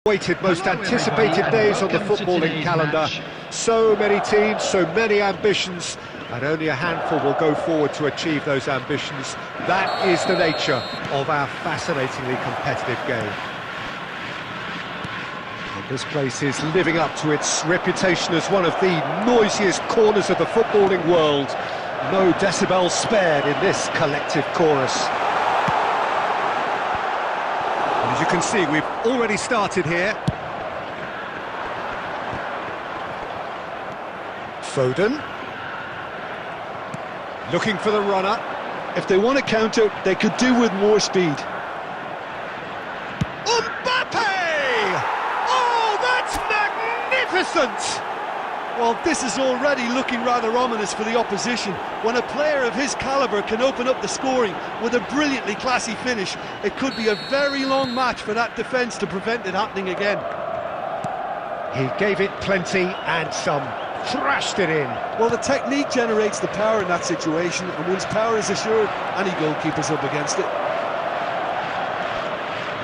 Awaited, most anticipated days on the footballing calendar. So many teams, so many ambitions, and only a handful will go forward to achieve those ambitions. That is the nature of our fascinatingly competitive game. And this place is living up to its reputation as one of the noisiest corners of the footballing world. No decibels spared in this collective chorus. As you can see, we've already started here. Foden. Looking for the runner. If they want to counter, they could do with more speed. Mbappe! Oh, that's magnificent! Well, this is already looking rather ominous for the opposition. When a player of his calibre can open up the scoring with a brilliantly classy finish, it could be a very long match for that defence to prevent it happening again. He gave it plenty and some, thrashed it in. Well, the technique generates the power in that situation, and once power is assured, any goalkeeper's up against it.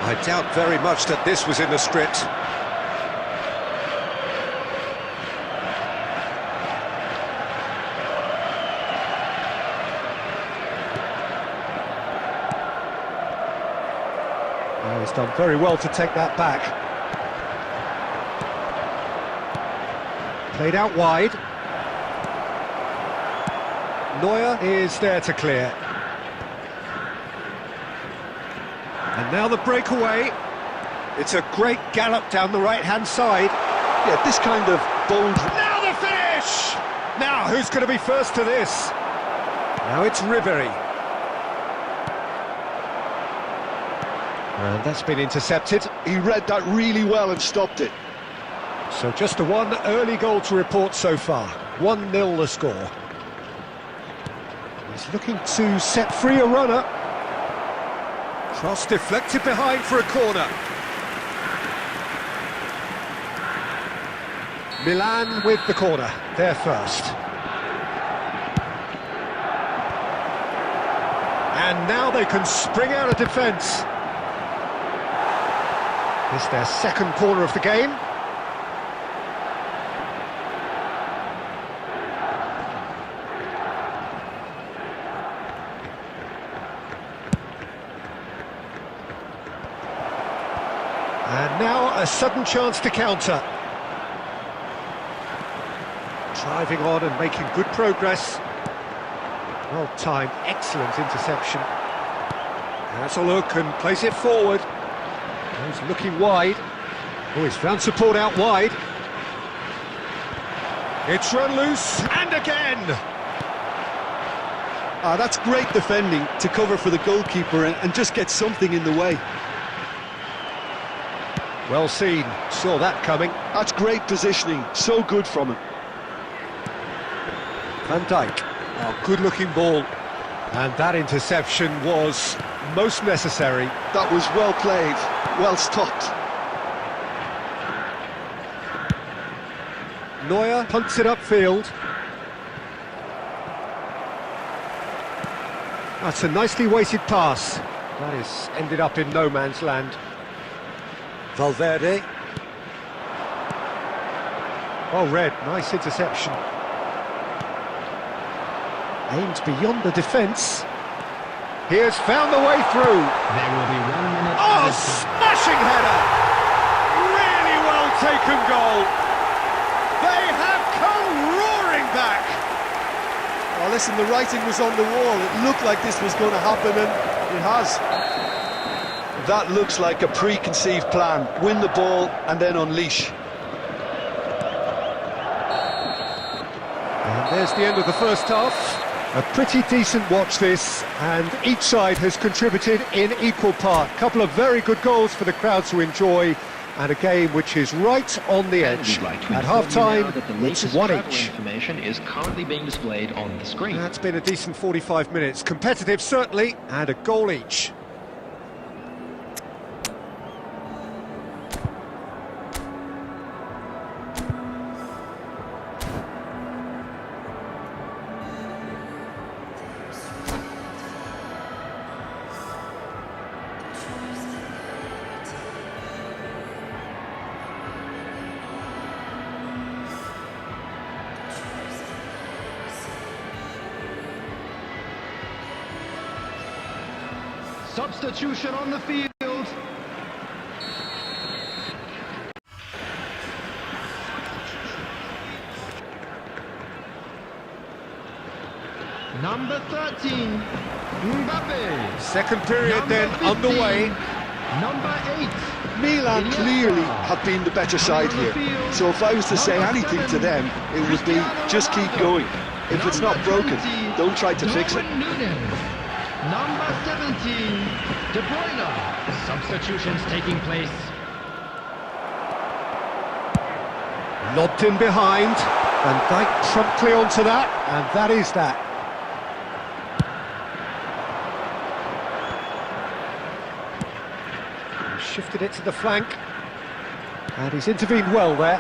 I doubt very much that this was in the script. He's done very well to take that back. Played out wide. Neuer is there to clear. And now the breakaway. It's a great gallop down the right-hand side. Yeah, this kind of bold... Now the finish! Now, who's going to be first to this? Now it's Ribery. And that's been intercepted. He read that really well and stopped it. So just the one early goal to report so far. 1-0 the score. He's looking to set free a runner. Cross deflected behind for a corner. Milan with the corner. They're first. And now they can spring out of defence. It's their second corner of the game. And now a sudden chance to counter. Driving on and making good progress. Well timed, excellent interception. Has a look and plays it forward. He's looking wide. Oh, he's found support out wide. It's run loose, and again! That's great defending to cover for the goalkeeper and just get something in the way. Well seen, saw that coming. That's great positioning, so good from him. Van Dijk, oh, good-looking ball. And that interception was most necessary. That was well played, well stopped. Neuer punts it upfield. That's a nicely weighted pass. That is ended up in no man's land. Valverde. Well read, nice interception. Aims beyond the defence. He has found the way through. There will be 1 minute. Oh, smashing header! Really well taken goal. They have come roaring back. Oh, listen, the writing was on the wall. It looked like this was going to happen, and it has. That looks like a preconceived plan. Win the ball and then unleash. And there's the end of the first half. A pretty decent watch this, and each side has contributed in equal part. Couple of very good goals for the crowd to enjoy, and a game which is right on the edge. At half-time, it's 1 each. Information is currently being displayed on the screen. That's been a decent 45 minutes. Competitive, certainly, and a goal each. Substitution on the field. Number 13, Mbappe. Second period Number then 15, underway. Number 8. Milan Iniesta. clearly have been the better side here. So if I was to say anything to them, it would be just keep going. If it's not broken, don't try to fix it. Number 17, De Bruyne. Substitutions taking place. Lobbed in behind, and Dijk promptly onto that, and that is that. Shifted it to the flank, and he's intervened well there.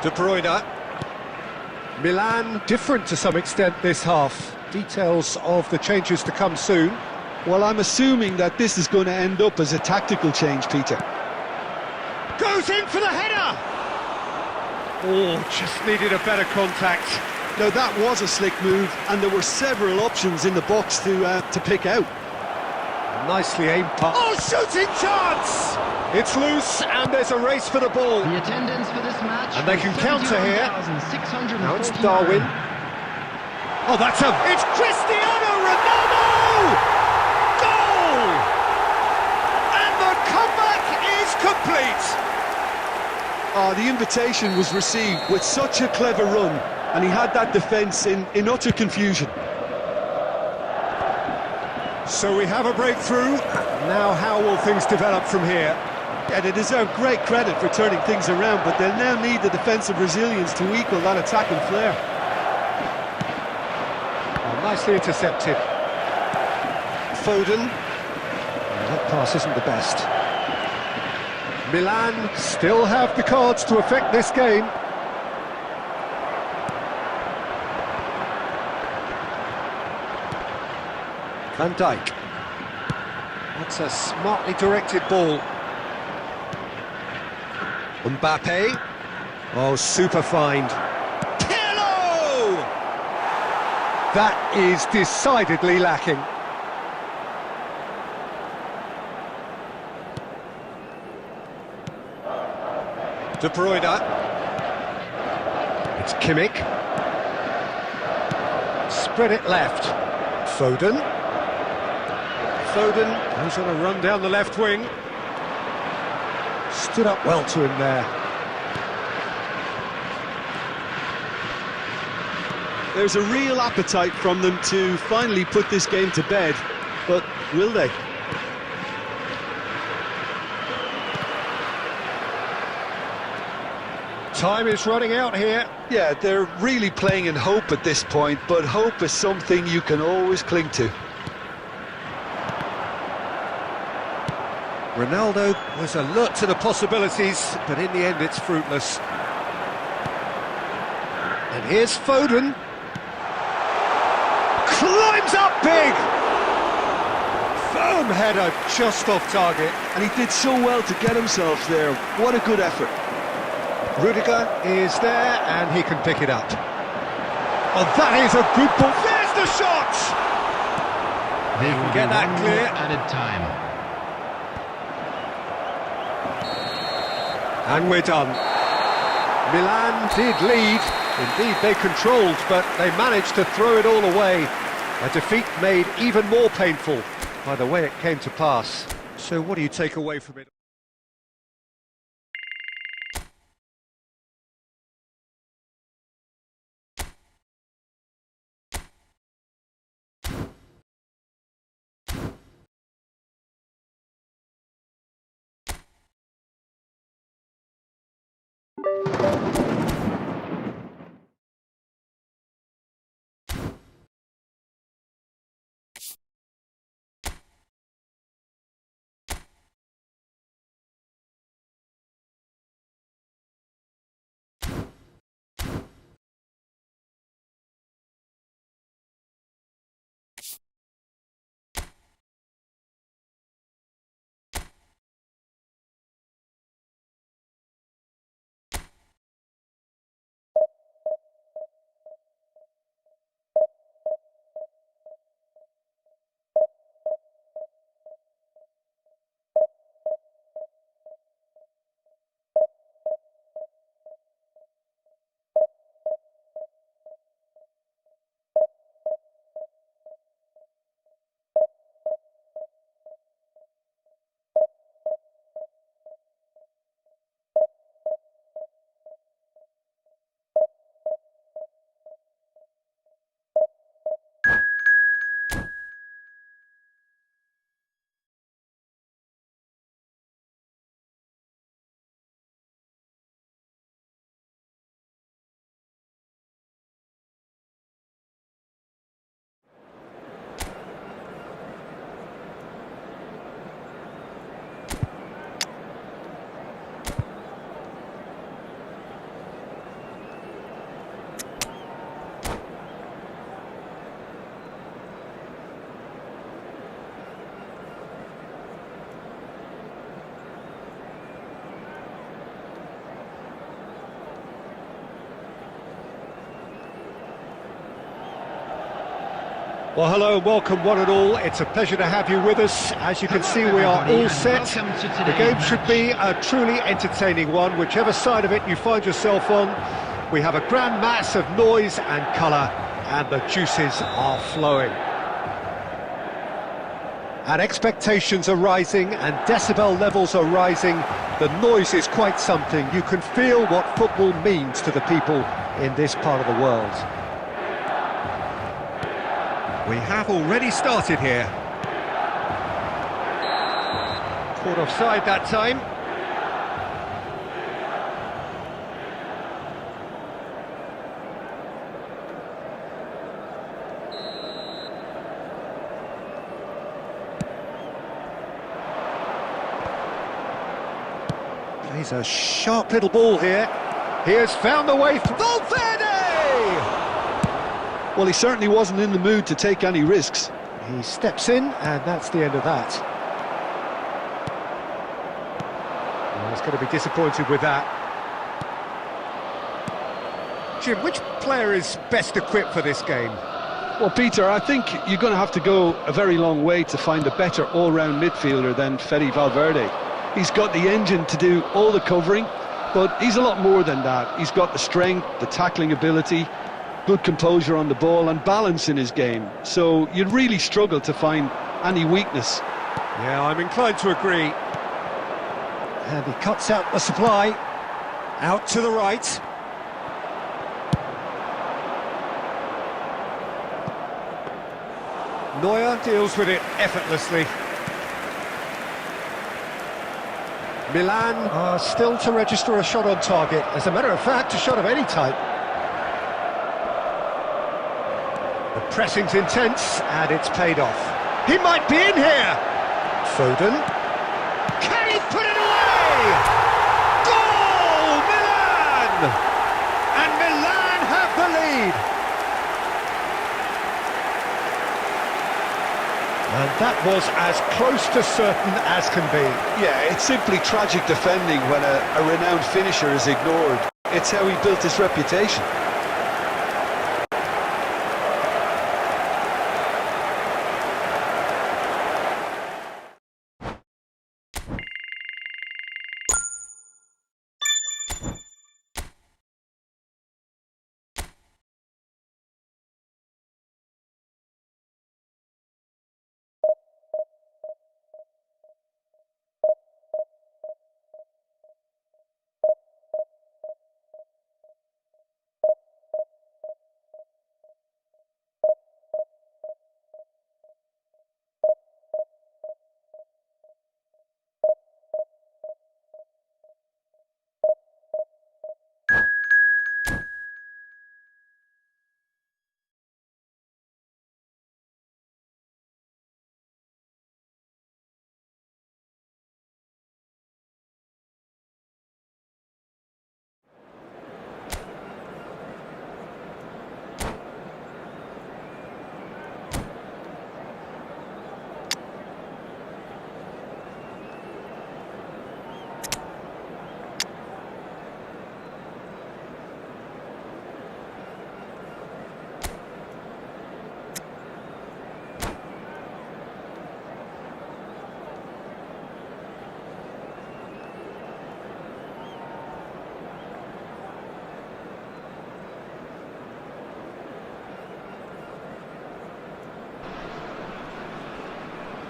De Bruyne. Milan different to some extent this half. Details of the changes to come soon. Well, I'm assuming that this is going to end up as a tactical change, Peter. Goes in for the header! Oh, just needed a better contact. Now that was a slick move, and there were several options in the box to pick out. Nicely aimed puck. Oh, shooting chance! It's loose, and there's a race for the ball. The attendance for this match. And they can counter here. 71,649. Now it's Darwin. Oh, it's Cristiano Ronaldo! Goal! And the comeback is complete. Oh, the invitation was received with such a clever run, and he had that defence in utter confusion. So we have a breakthrough. Now how will things develop from here? Yeah, they deserve great credit for turning things around, but they'll now need the defensive resilience to equal that attacking flair. Oh, nicely intercepted. Foden. That pass isn't the best. Milan still have the cards to affect this game. Van Dijk. That's a smartly directed ball. Mbappe. Oh, super find. Pirlo! That is decidedly lacking. De Bruyne. It's Kimmich. Spread it left. Foden. Foden goes on a run down the left wing. Stood up well to him there. There's a real appetite from them to finally put this game to bed, but will they? Time is running out here. Yeah, they're really playing in hope at this point, but hope is something you can always cling to. Ronaldo was alert to the possibilities, but in the end it's fruitless. And here's Foden. Climbs up big! Firm header just off target. And he did so well to get himself there. What a good effort. Rudiger is there, and he can pick it up. Oh, that is a good ball. There's the shot! They will Get that clear. Added time. And we're done. Milan did lead. Indeed, they controlled, but they managed to throw it all away. A defeat made even more painful by the way it came to pass. So what do you take away from it? Well, hello and welcome one and all. It's a pleasure to have you with us. As you can see, we are all set. The game should be a truly entertaining one, whichever side of it you find yourself on. We have a grand mass of noise and colour, and the juices are flowing. And expectations are rising, and decibel levels are rising. The noise is quite something. You can feel what football means to the people in this part of the world. We have already started here. Caught offside that time. Plays a sharp little ball here. He has found the way through. Valverde! Well, he certainly wasn't in the mood to take any risks. He steps in, and that's the end of that. Well, he's going to be disappointed with that. Jim, which player is best equipped for this game? Well, Peter, I think you're going to have to go a very long way to find a better all-round midfielder than Fede Valverde. He's got the engine to do all the covering, but he's a lot more than that. He's got the strength, the tackling ability, good composure on the ball and balance in his game. So you'd really struggle to find any weakness. Yeah, I'm inclined to agree. And he cuts out the supply. Out to the right. Neuer deals with it effortlessly. Milan are still to register a shot on target. As a matter of fact, a shot of any type. The pressing's intense, and it's paid off. He might be in here! Foden. Can he put it away? Goal! Milan! And Milan have the lead! And that was as close to certain as can be. Yeah, it's simply tragic defending when a renowned finisher is ignored. It's how he built his reputation.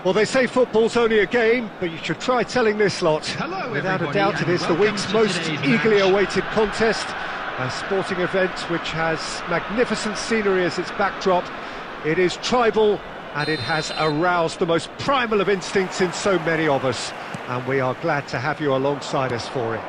Well, they say football's only a game, but you should try telling this lot. Hello, Without a everybody, doubt, it and is the welcome week's to most today's eagerly match. awaited contest. A sporting event which has magnificent scenery as its backdrop. It is tribal, and it has aroused the most primal of instincts in so many of us. And we are glad to have you alongside us for it.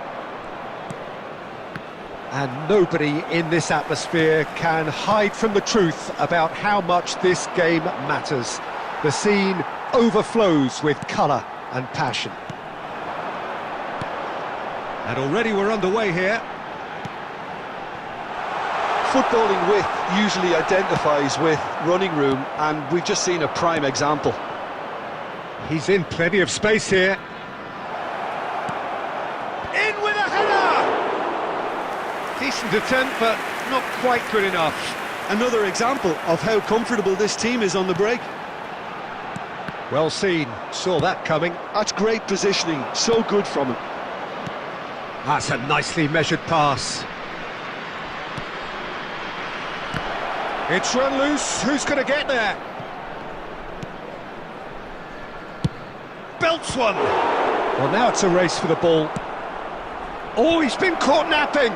And nobody in this atmosphere can hide from the truth about how much this game matters. The scene overflows with colour and passion. And already we're underway here. Footballing width usually identifies with running room, and we've just seen a prime example. He's in plenty of space here. In with a header! Decent attempt, but not quite good enough. Another example of how comfortable this team is on the break. Well seen, saw that coming. That's great positioning, so good from him. That's a nicely measured pass. It's run loose, who's going to get there? Belts one! Well, now it's a race for the ball. Oh, he's been caught napping!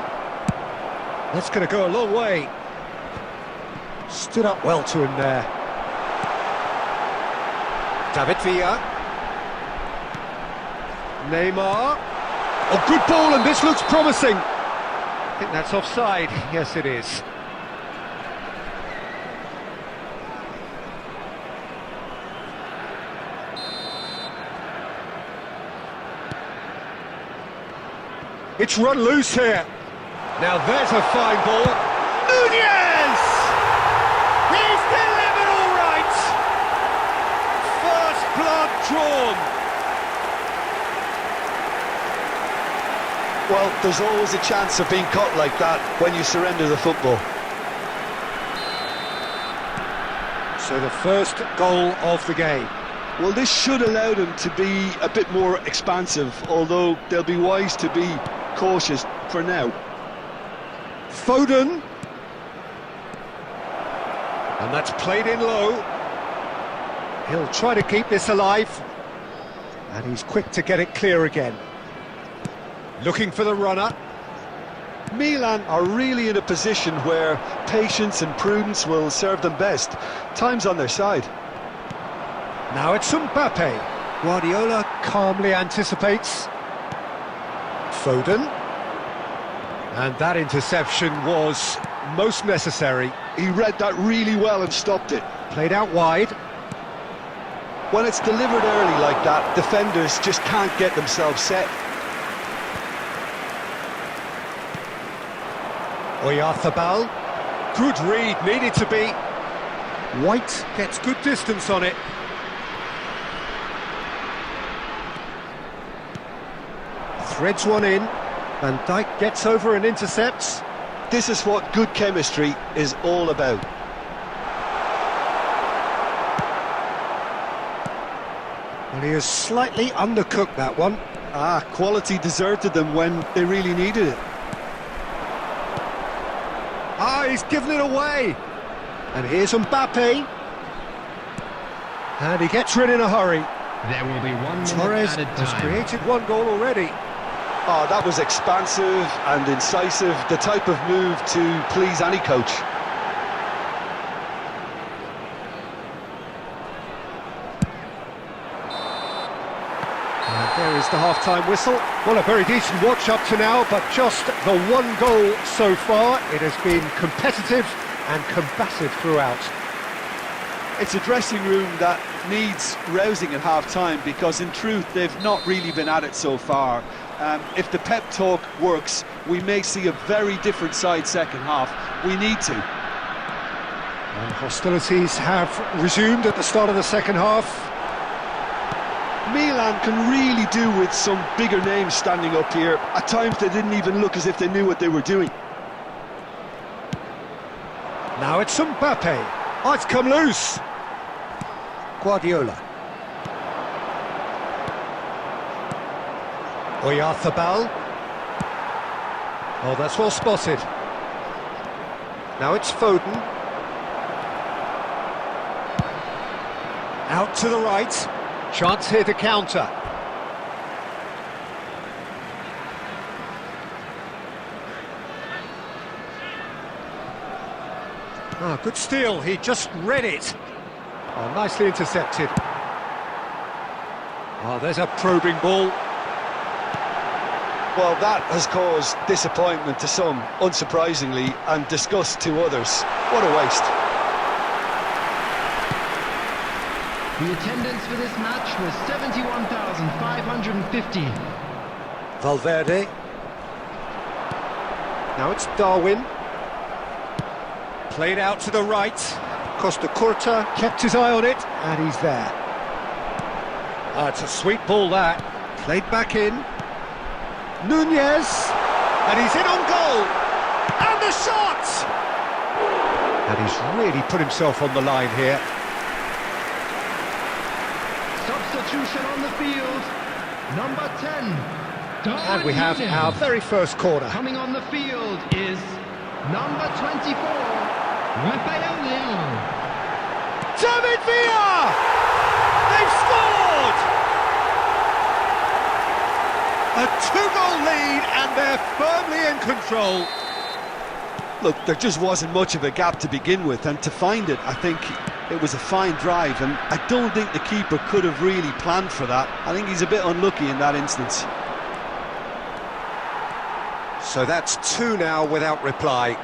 That's going to go a long way. Stood up well to him there. David Villa. Neymar. Oh, good ball, and this looks promising. I think that's offside. Yes, it is. It's run loose here. Now there's a fine ball. Nunez! He's delivered all right! First blood drawn. Well, there's always a chance of being caught like that when you surrender the football. So the first goal of the game. Well, this should allow them to be a bit more expansive, although they'll be wise to be cautious for now. Foden. And that's played in low. He'll try to keep this alive. And he's quick to get it clear again. Looking for the runner. Milan are really in a position where patience and prudence will serve them best. Time's on their side. Now it's Mbappe. Guardiola calmly anticipates. Foden. And that interception was most necessary. He read that really well and stopped it. Played out wide. When it's delivered early like that, defenders just can't get themselves set. Oyarzabal. Good read, needed to be. White gets good distance on it. Threads one in. Van Dijk gets over and intercepts. This is what good chemistry is all about. Well, he has slightly undercooked that one. Quality deserted them when they really needed it. He's given it away. And here's Mbappe. And he gets rid in a hurry. There will be 1 minute Torres added has time. created one goal already. That was expansive and incisive, the type of move to please any coach. And there is the half-time whistle. Well, a very decent watch up to now, but just the one goal so far. It has been competitive and combative throughout. It's a dressing room that needs rousing at half-time because in truth they've not really been at it so far. If the pep talk works, we may see a very different side second half. We need to. And hostilities have resumed at the start of the second half. Milan can really do with some bigger names standing up here. At times they didn't even look as if they knew what they were doing. Now it's Mbappe. Oh, it's come loose. Guardiola. Oyarzabal. Oh, that's well spotted. Now it's Foden. Out to the right. Chance here to counter. Good steal. He just read it. Oh, nicely intercepted. Oh, there's a probing ball. Well, that has caused disappointment to some, unsurprisingly, and disgust to others. What a waste. The attendance for this match was 71,550. Valverde. Now it's Darwin. Played out to the right. Costa Curta kept his eye on it, and he's there. It's a sweet ball, that. Played back in. Nunez. And he's in on goal. And the shot! And he's really put himself on the line here. Substitution on the field. Number 10. And we have our very first corner. Coming on the field is number 24. Raphael Leon. David Villa! They've scored! A 2-goal lead and they're firmly in control. Look, there just wasn't much of a gap to begin with, and to find it, I think it was a fine drive, and I don't think the keeper could have really planned for that. I think he's a bit unlucky in that instance. So that's 2 now without reply.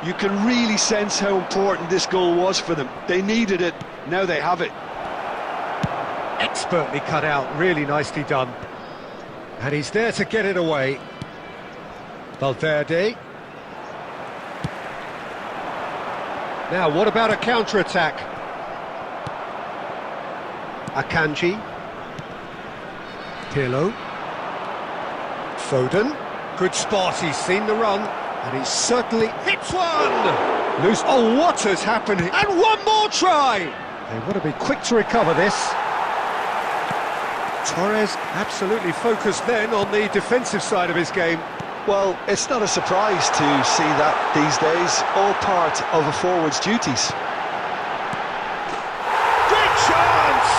You can really sense how important this goal was for them. They needed it, now they have it. Expertly cut out, really nicely done. And he's there to get it away. Valverde. Now, what about a counter-attack? Akanji. Pirlo. Foden. Good spot, he's seen the run, and he certainly hits one! Loose. Oh, what has happened? And one more try! They want to be quick to recover this. Torres absolutely focused then on the defensive side of his game. Well, it's not a surprise to see that these days, all part of a forward's duties. Big chance!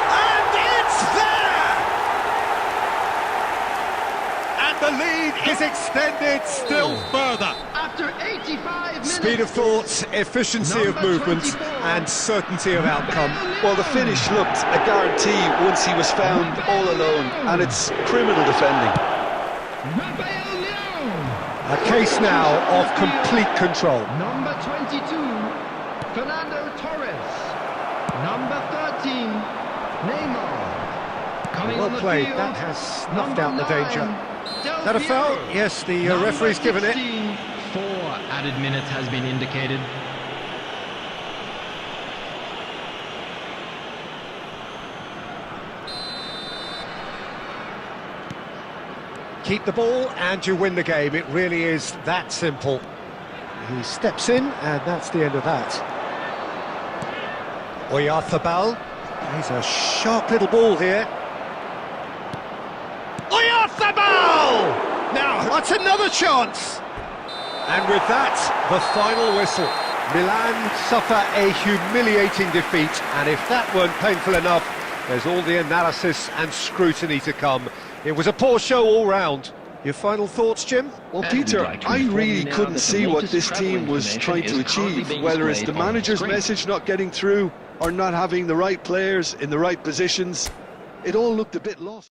And it's there! And the lead is extended still further. After 85 minutes. Speed of thought, efficiency of movement, and certainty of outcome. Well, the finish looked a guarantee once he was found all alone, and it's criminal defending. Raphael Leon. A case now of complete control. Number 22, Fernando Torres. Number 13, Neymar. Coming on Well the played, field, that has snuffed number out the 9, danger. Del That a foul? Piero. Yes, the Number referee's given it. 16, 4 added minutes has been indicated. Keep the ball and you win the game. It really is that simple. He steps in and that's the end of that. Oyarzabal. He's a sharp little ball here. Oyarzabal! Now, that's another chance. And with that, the final whistle. Milan suffer a humiliating defeat, and if that weren't painful enough, there's all the analysis and scrutiny to come. It was a poor show all round. Your final thoughts, Jim? Well, Peter, I really couldn't see what this team was trying to achieve, whether it's the manager's message not getting through or not having the right players in the right positions. It all looked a bit lost.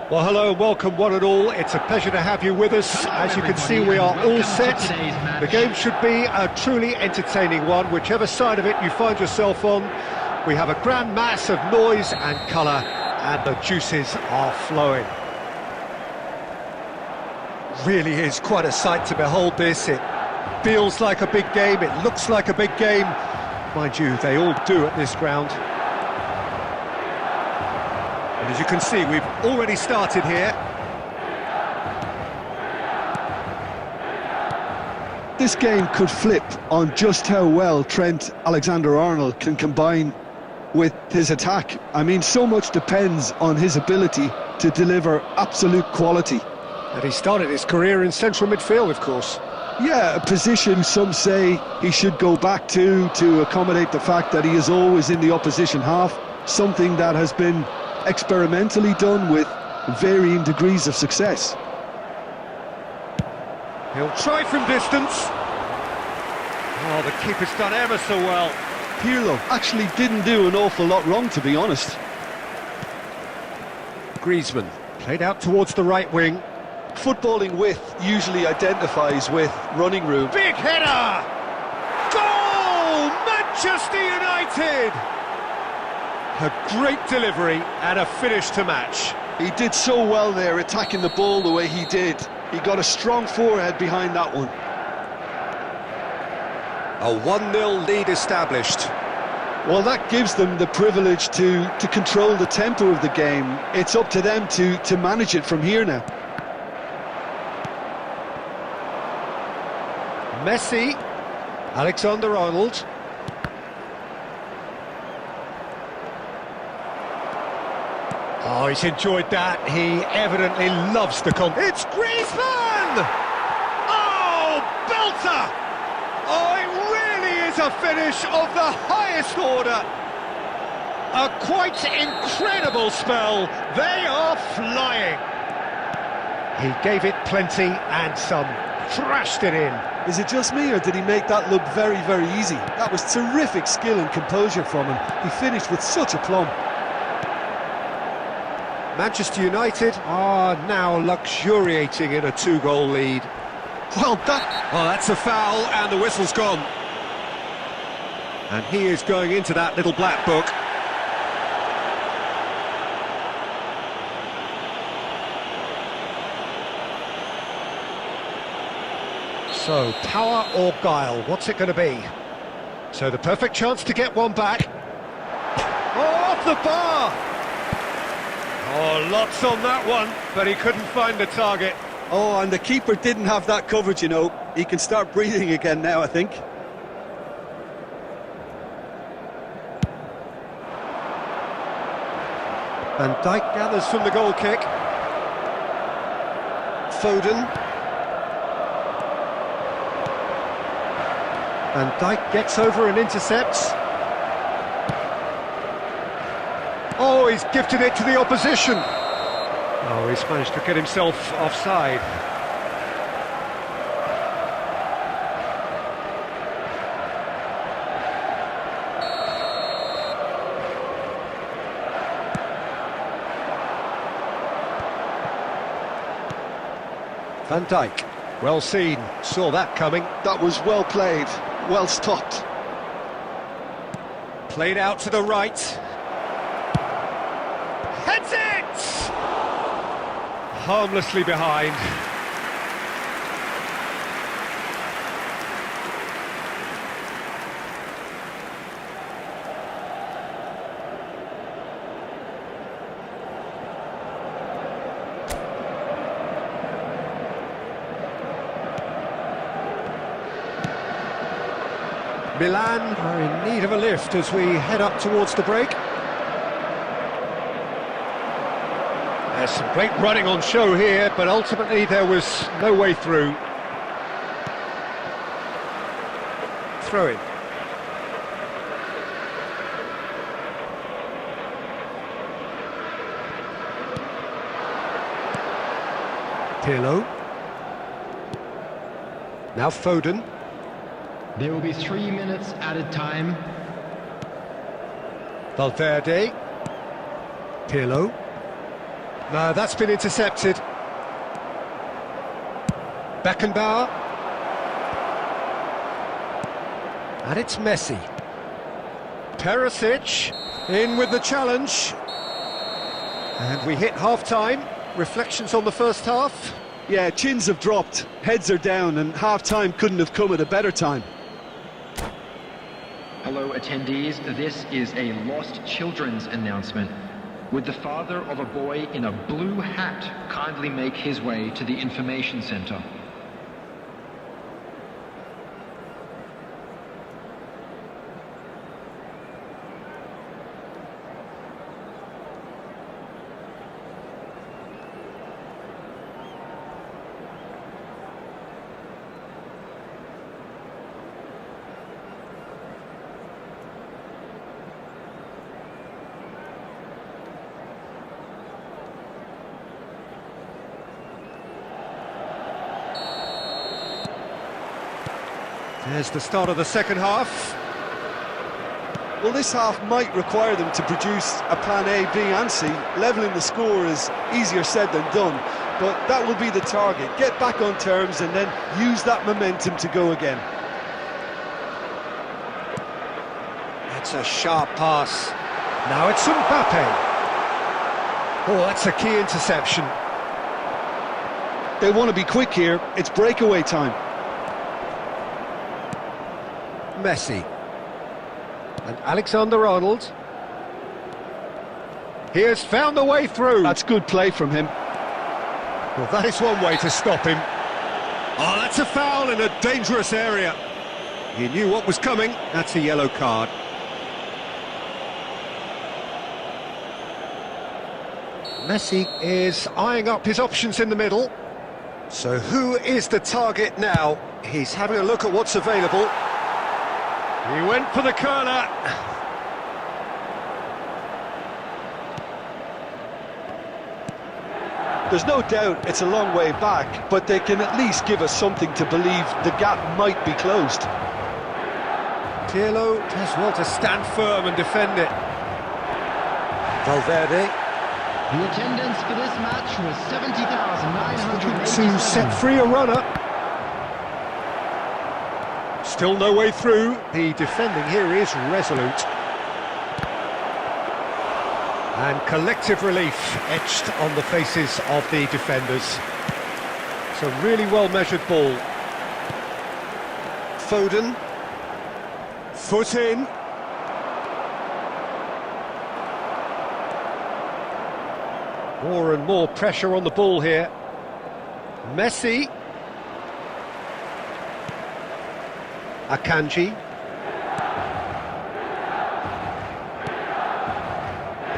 Well, hello and welcome one and all. It's a pleasure to have you with us. As you can see, we are all set. The game should be a truly entertaining one, whichever side of it you find yourself on. We have a grand mass of noise and colour, and the juices are flowing. Really is quite a sight to behold this. It feels like a big game, it looks like a big game. Mind you, they all do at this ground. And as you can see, we've already started here. This game could flip on just how well Trent Alexander-Arnold can combine with his attack. I mean, so much depends on his ability to deliver absolute quality. And he started his career in central midfield, of course. Yeah, a position some say he should go back to accommodate the fact that he is always in the opposition half, something that has been experimentally done with varying degrees of success. He'll try from distance. Oh, the keeper's done ever so well. Pirlo actually didn't do an awful lot wrong, to be honest. Griezmann played out towards the right wing. Footballing width usually identifies with running room. Big header! Goal! Manchester United! A great delivery and a finish to match. He did so well there, attacking the ball the way he did. He got a strong forehead behind that one. A 1-0 lead established. Well, that gives them the privilege to control the tempo of the game. It's up to them to manage it from here now. Messi, Alexander-Arnold. Oh, he's enjoyed that. He evidently loves the It's Griezmann! Oh, belter! Oh, it really is a finish of the highest order. A quite incredible spell. They are flying. He gave it plenty and some. Thrashed it in. Is it just me, or did he make that look very, very easy? That was terrific skill and composure from him. He finished with such aplomb. Manchester United are now luxuriating in a 2-goal lead. Well, that's a foul, and the whistle's gone. And he is going into that little black book. So, power or guile, what's it going to be? So the perfect chance to get one back. Oh, off the bar! Oh, lots on that one, but he couldn't find the target. Oh, and the keeper didn't have that coverage, you know. He can start breathing again now, I think. Van Dijk gathers from the goal kick. Foden. Van Dijk gets over and intercepts. Oh, he's gifted it to the opposition. Oh, he's managed to get himself offside. Van Dijk, well seen, saw that coming. That was well played, well stopped. Played out to the right. Heads it! Harmlessly behind. Milan are in need of a lift as we head up towards the break. There's some great running on show here, but ultimately there was no way through. Throw in. Pirlo. Now Foden. There will be 3 minutes added time. Valverde. Pirlo. No, that's been intercepted. Beckenbauer. And it's Messi. Perisic in with the challenge. And we hit half-time. Reflections on the first half? Yeah, chins have dropped, heads are down, and half-time couldn't have come at a better time. Hello attendees, this is a lost children's announcement. Would the father of a boy in a blue hat kindly make his way to the information center? There's the start of the second half. Well, this half might require them to produce a plan A, B and C. Levelling the score is easier said than done, but that will be the target. Get back on terms and then use that momentum to go again. That's a sharp pass. Now it's Mbappe. Oh, that's a key interception. They want to be quick here. It's breakaway time. Messi. And Alexander-Arnold. He has found the way through. That's good play from him. Well, that is one way to stop him. Oh, that's a foul in a dangerous area. He knew what was coming. That's a yellow card. Messi is eyeing up his options in the middle. So who is the target now? He's having a look at what's available. He went for the corner. There's no doubt it's a long way back, but they can at least give us something to believe the gap might be closed. Pirlo does well to stand firm and defend it. Valverde. The attendance for this match was 70,987. To set free a runner. Still no way through. The defending here is resolute. And collective relief etched on the faces of the defenders. It's a really well-measured ball. Foden. Foot in. More and more pressure on the ball here. Messi. Akanji.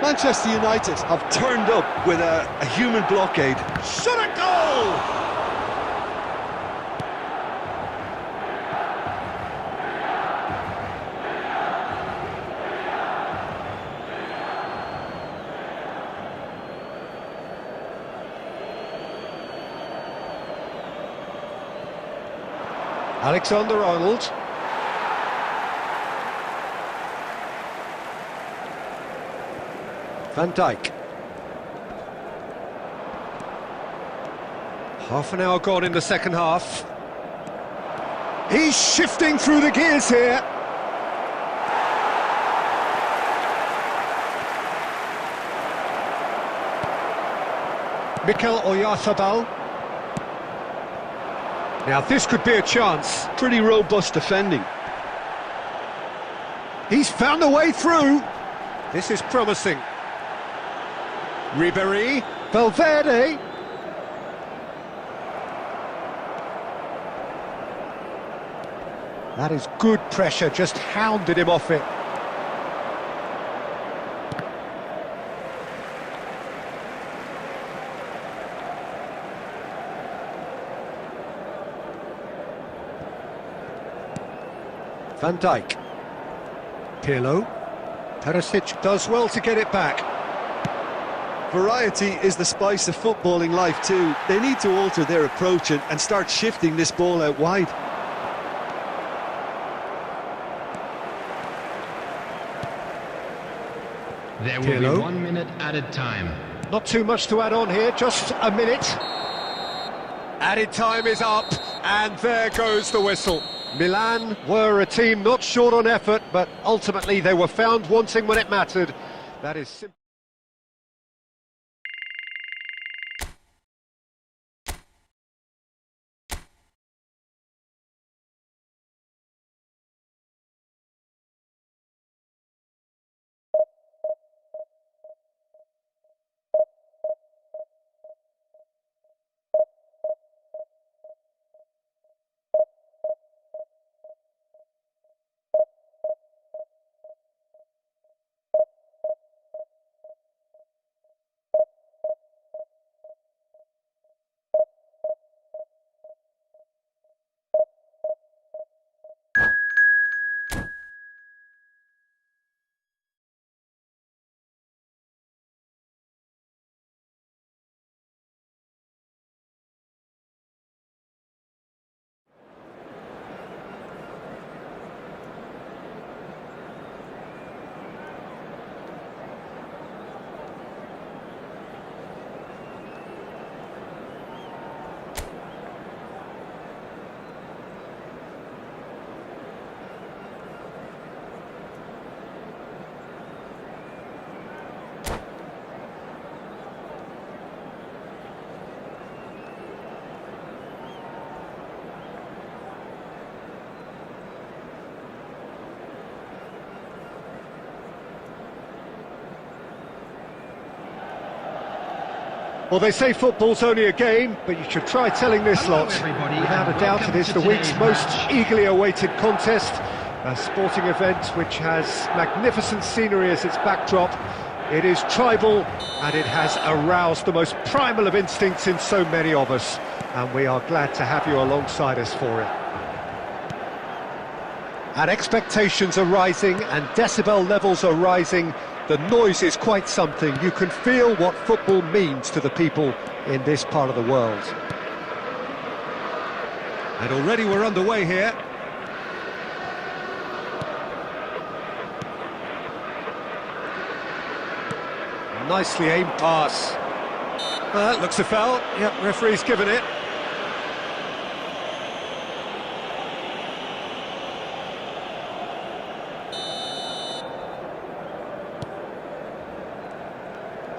Manchester United have turned up with a human blockade. Shot a goal! Alexander-Arnold. Van Dijk. Half an hour gone in the second half. He's shifting through the gears here. Mikel Oyarzabal. Now this could be a chance. Pretty robust defending. He's found a way through. This is promising. Ribéry, Valverde. That is good pressure, just hounded him off it. Van Dijk. Pirlo. Perisic does well to get it back. Variety is the spice of footballing life too. They need to alter their approach and start shifting this ball out wide. There will be 1 minute added time. Not too much to add on here, just a minute. Added time is up, and there goes the whistle. Milan were a team not short on effort, but ultimately they were found wanting when it mattered. That is simple. Well, they say football's only a game, but you should try telling this Hello, lot. everybody, Without a and doubt, welcome it is to the week's today's most match. eagerly awaited contest. A sporting event which has magnificent scenery as its backdrop. It is tribal, and it has aroused the most primal of instincts in so many of us. And we are glad to have you alongside us for it. And expectations are rising, and decibel levels are rising. The noise is quite something. You can feel what football means to the people in this part of the world. And already we're underway here. Nicely aimed pass. Looks a foul. Yep, referee's given it.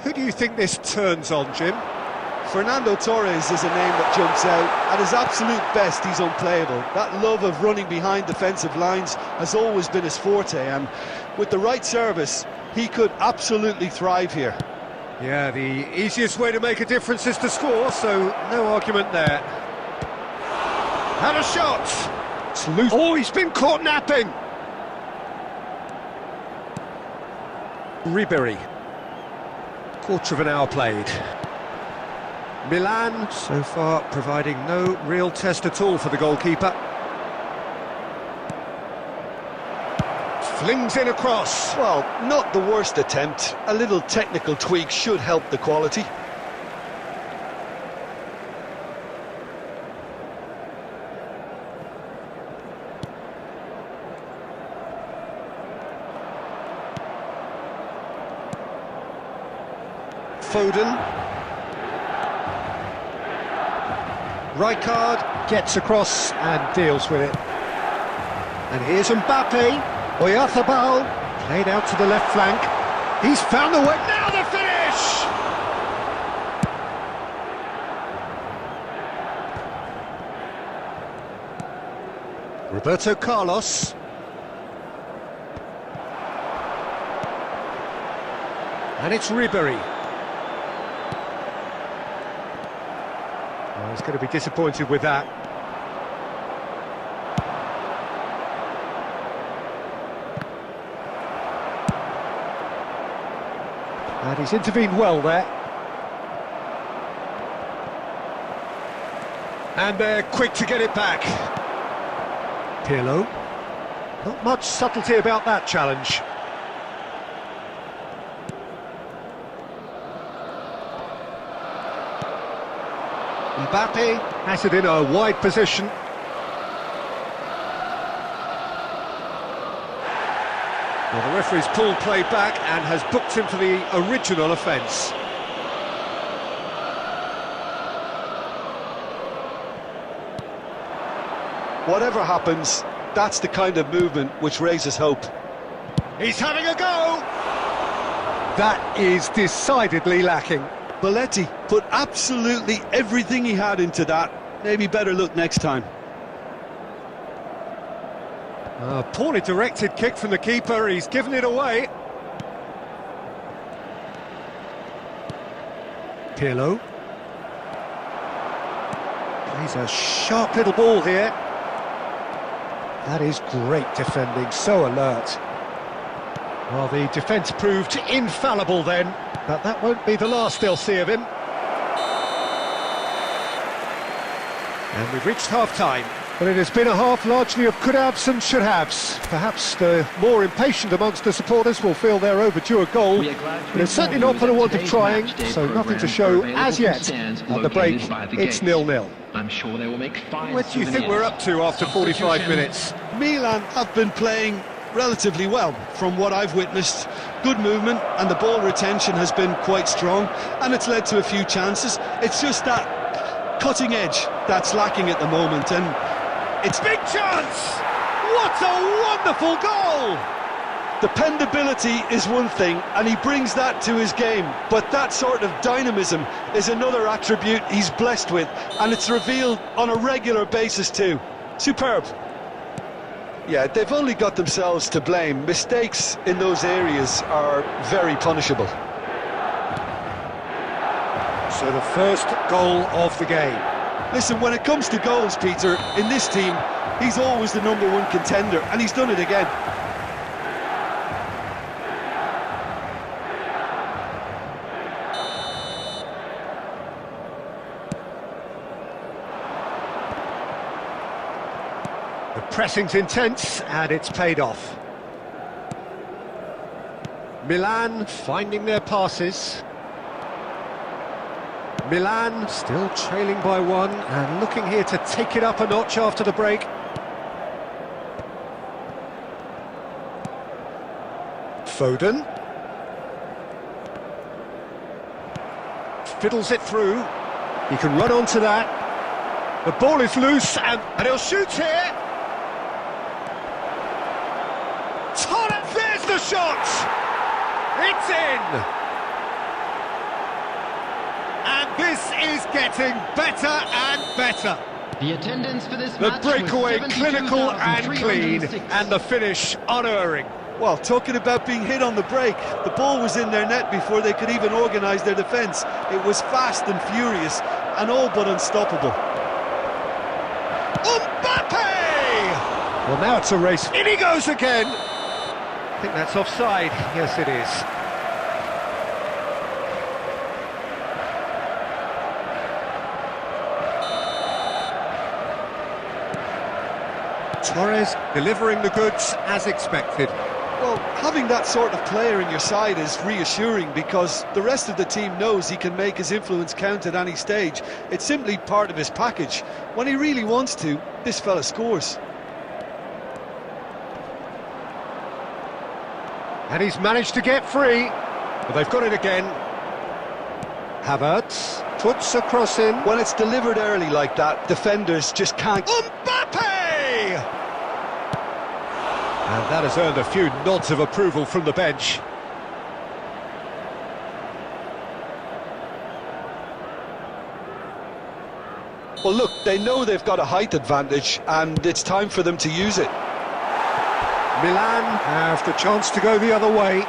Who do you think this turns on, Jim? Fernando Torres is a name that jumps out. At his absolute best, he's unplayable. That love of running behind defensive lines has always been his forte, and with the right service, he could absolutely thrive here. Yeah, the easiest way to make a difference is to score, so no argument there. Had a shot! It's loose. Oh, he's been caught napping! Ribery. Quarter of an hour played. Milan, so far, providing no real test at all for the goalkeeper. Flings in a cross. Well, not the worst attempt. A little technical tweak should help the quality. Foden. Rijkaard gets across and deals with it. And here's Mbappe. Oyarzabal played out to the left flank. He's found the way. Now the finish! Roberto Carlos. And it's Ribery. Well, he's going to be disappointed with that. And he's intervened well there. And they're quick to get it back. Pirlo. Not much subtlety about that challenge. Mbappe has it in a wide position. Well, the referee's pulled play back and has booked him for the original offence. Whatever happens, that's the kind of movement which raises hope. He's having a go! That is decidedly lacking. Belletti put absolutely everything he had into that. Maybe better look next time. A poorly directed kick from the keeper, he's given it away. Pirlo. Plays a sharp little ball here. That is great defending, so alert. Well, the defence proved infallible then, but that won't be the last they'll see of him. And we've reached half-time. Well, it has been a half largely of could-haves and should-haves. Perhaps the more impatient amongst the supporters will feel they're overdue a goal, but it's certainly not for the want of trying, so nothing to show as yet. At the break, it's 0-0. I'm sure they will make 5 What do you think we're up to after 45 minutes? Milan have been playing relatively well from what I've witnessed. Good movement and the ball retention has been quite strong, and it's led to a few chances. It's just that cutting edge that's lacking at the moment, and it's Big chance! What a wonderful goal! dependability is one thing, and he brings that to his game, but that sort of dynamism is another attribute he's blessed with, and it's revealed on a regular basis too. Superb. Yeah, they've only got themselves to blame. Mistakes in those areas are very punishable. So the first goal of the game. Listen, when it comes to goals, Peter, in this team, he's always the #1 contender, and he's done it again. The pressing's intense, and it's paid off. Milan finding their passes. Milan still trailing by 1 and looking here to take it up a notch after the break. Foden. Fiddles it through. He can run onto that. The ball is loose and he'll shoot here. Torres, there's the shot! It's in! And this is getting better and better. The attendance for this The match breakaway was clinical and clean, 72,306. and the finish unerring. Well, talking about being hit on the break, the ball was in their net before they could even organise their defence. It was fast and furious, and all but unstoppable. Mbappe! Well, now it's a race. In he goes again! I think that's offside. Yes, it is. Torres delivering the goods as expected. Well, having that sort of player in your side is reassuring because the rest of the team knows he can make his influence count at any stage. It's simply part of his package. When he really wants to, this fella scores. And he's managed to get free. But they've got it again. Havertz puts a cross in. When it's delivered early like that, defenders just can't... Mbappe! And that has earned a few nods of approval from the bench. Well, look, they know they've got a height advantage, and it's time for them to use it. Milan have the chance to go the other way.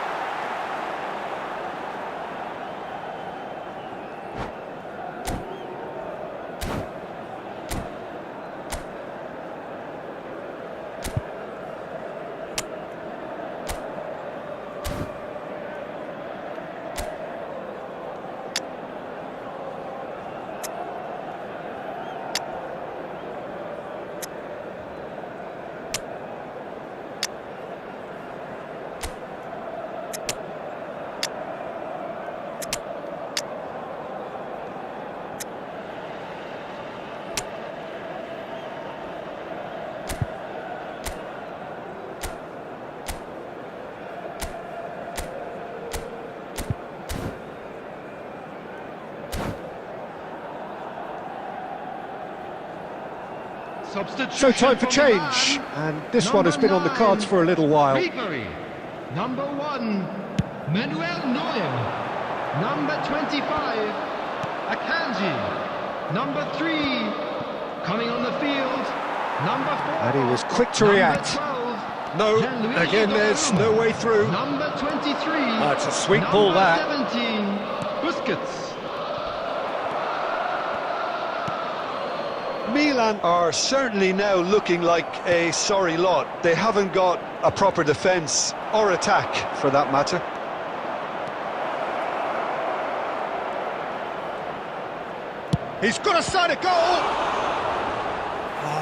Substitution So time for change, Milan. and this one has been on the cards for a little while. Referee, number 1, Manuel Neuer. Number 25, Akanji. Number 3, coming on the field, number 4. And he was quick to number react. 12, No, Gianluigi again there's no way through. Number 23. It's a sweet ball, that. 17, Busquets. Milan are certainly now looking like a sorry lot. They haven't got a proper defence, or attack for that matter. He's got a side of goal!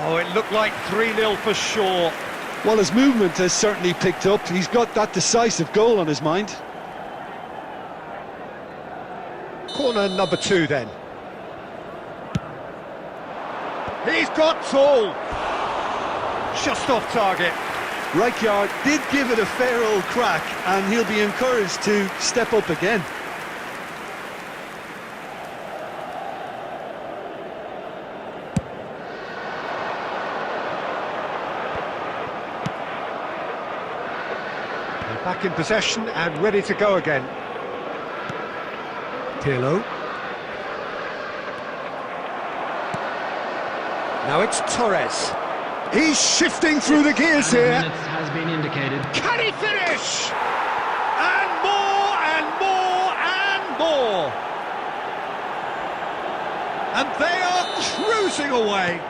Oh, it looked like 3-0 for sure. Well, his movement has certainly picked up. He's got that decisive goal on his mind. Corner number 2 then. He's got tall! Just off target. Rijkaard did give it a fair old crack, and he'll be encouraged to step up again. They're back in possession and ready to go again. Pirlo. Now it's Torres. He's shifting through the gears here. Minutes has been indicated. Can he finish? And more and more and more. And they are cruising away.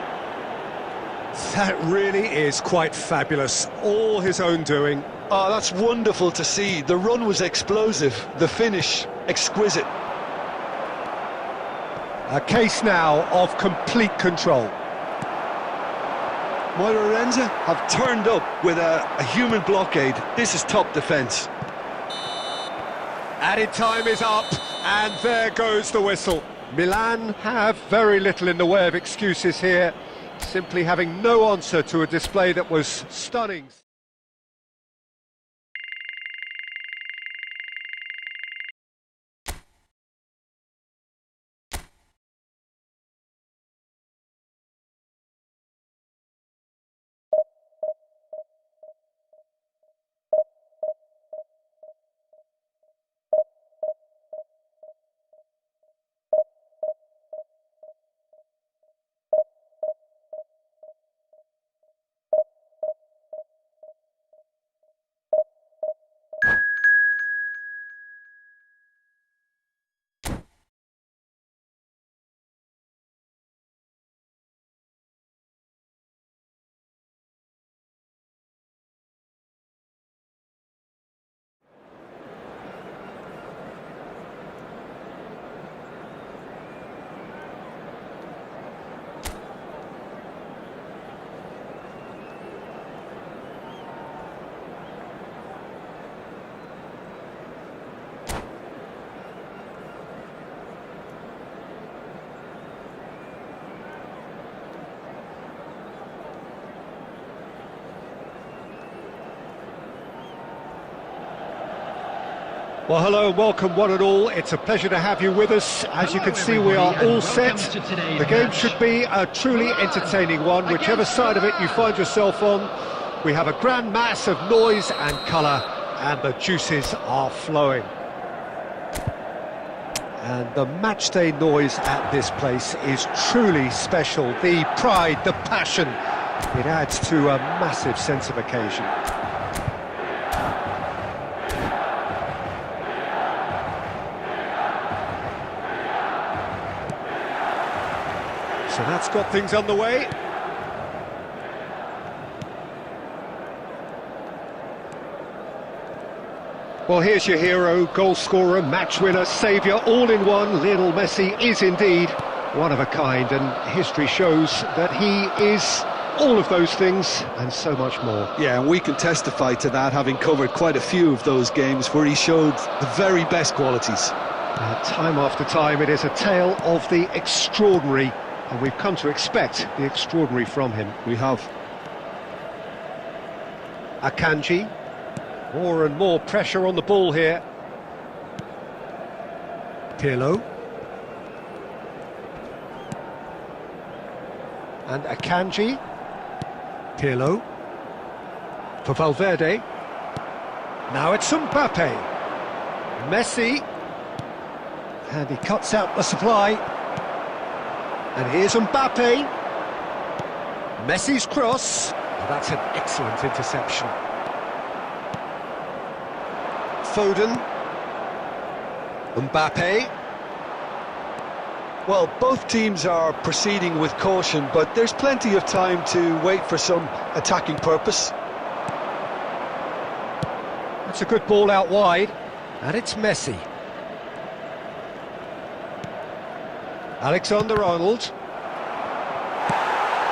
That really is quite fabulous. All his own doing. Oh, that's wonderful to see. The run was explosive, the finish exquisite. A case now of complete control. Moira have turned up with a human blockade. This is top defence. Added time is up, and there goes the whistle. Milan have very little in the way of excuses here, simply having no answer to a display that was stunning. Well, hello and welcome one and all. It's a pleasure to have you with us. As you can see, we are all set. The game should be a truly entertaining one, whichever side of it you find yourself on. We have a grand mass of noise and colour, and the juices are flowing. And the matchday noise at this place is truly special. The pride, the passion, it adds to a massive sense of occasion. So that's got things underway. Well, here's your hero, goal scorer, match winner, saviour, all in one. Lionel Messi is indeed one of a kind, and history shows that he is all of those things and so much more. Yeah, and we can testify to that, having covered quite a few of those games where he showed the very best qualities. Time after time, it is a tale of the extraordinary, and we've come to expect the extraordinary from him. We have. Akanji. More and more pressure on the ball here. Pirlo. And Akanji. Pirlo. For Valverde. Now it's Mbappe. Messi. And he cuts out the supply. And here's Mbappe. Messi's cross. Oh, that's an excellent interception. Foden. Mbappe. Well, both teams are proceeding with caution, but there's plenty of time to wait for some attacking purpose. That's a good ball out wide. And it's Messi. Alexander-Arnold.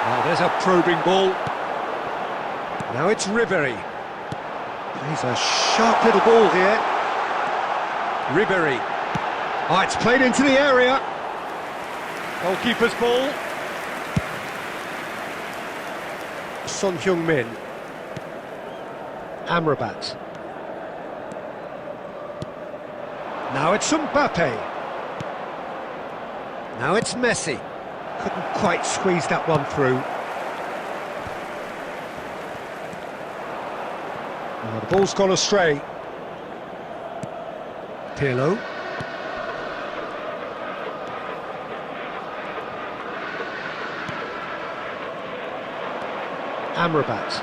Oh, there's a probing ball. Now it's Ribéry. He's a sharp little ball here. Ribéry. Oh, it's played into the area. Goalkeeper's ball. Son Heung-min. Amrabat. Now it's Mbappe. Now it's Messi. Couldn't quite squeeze that one through. Oh, the ball's gone astray. Pirlo. Amrabat.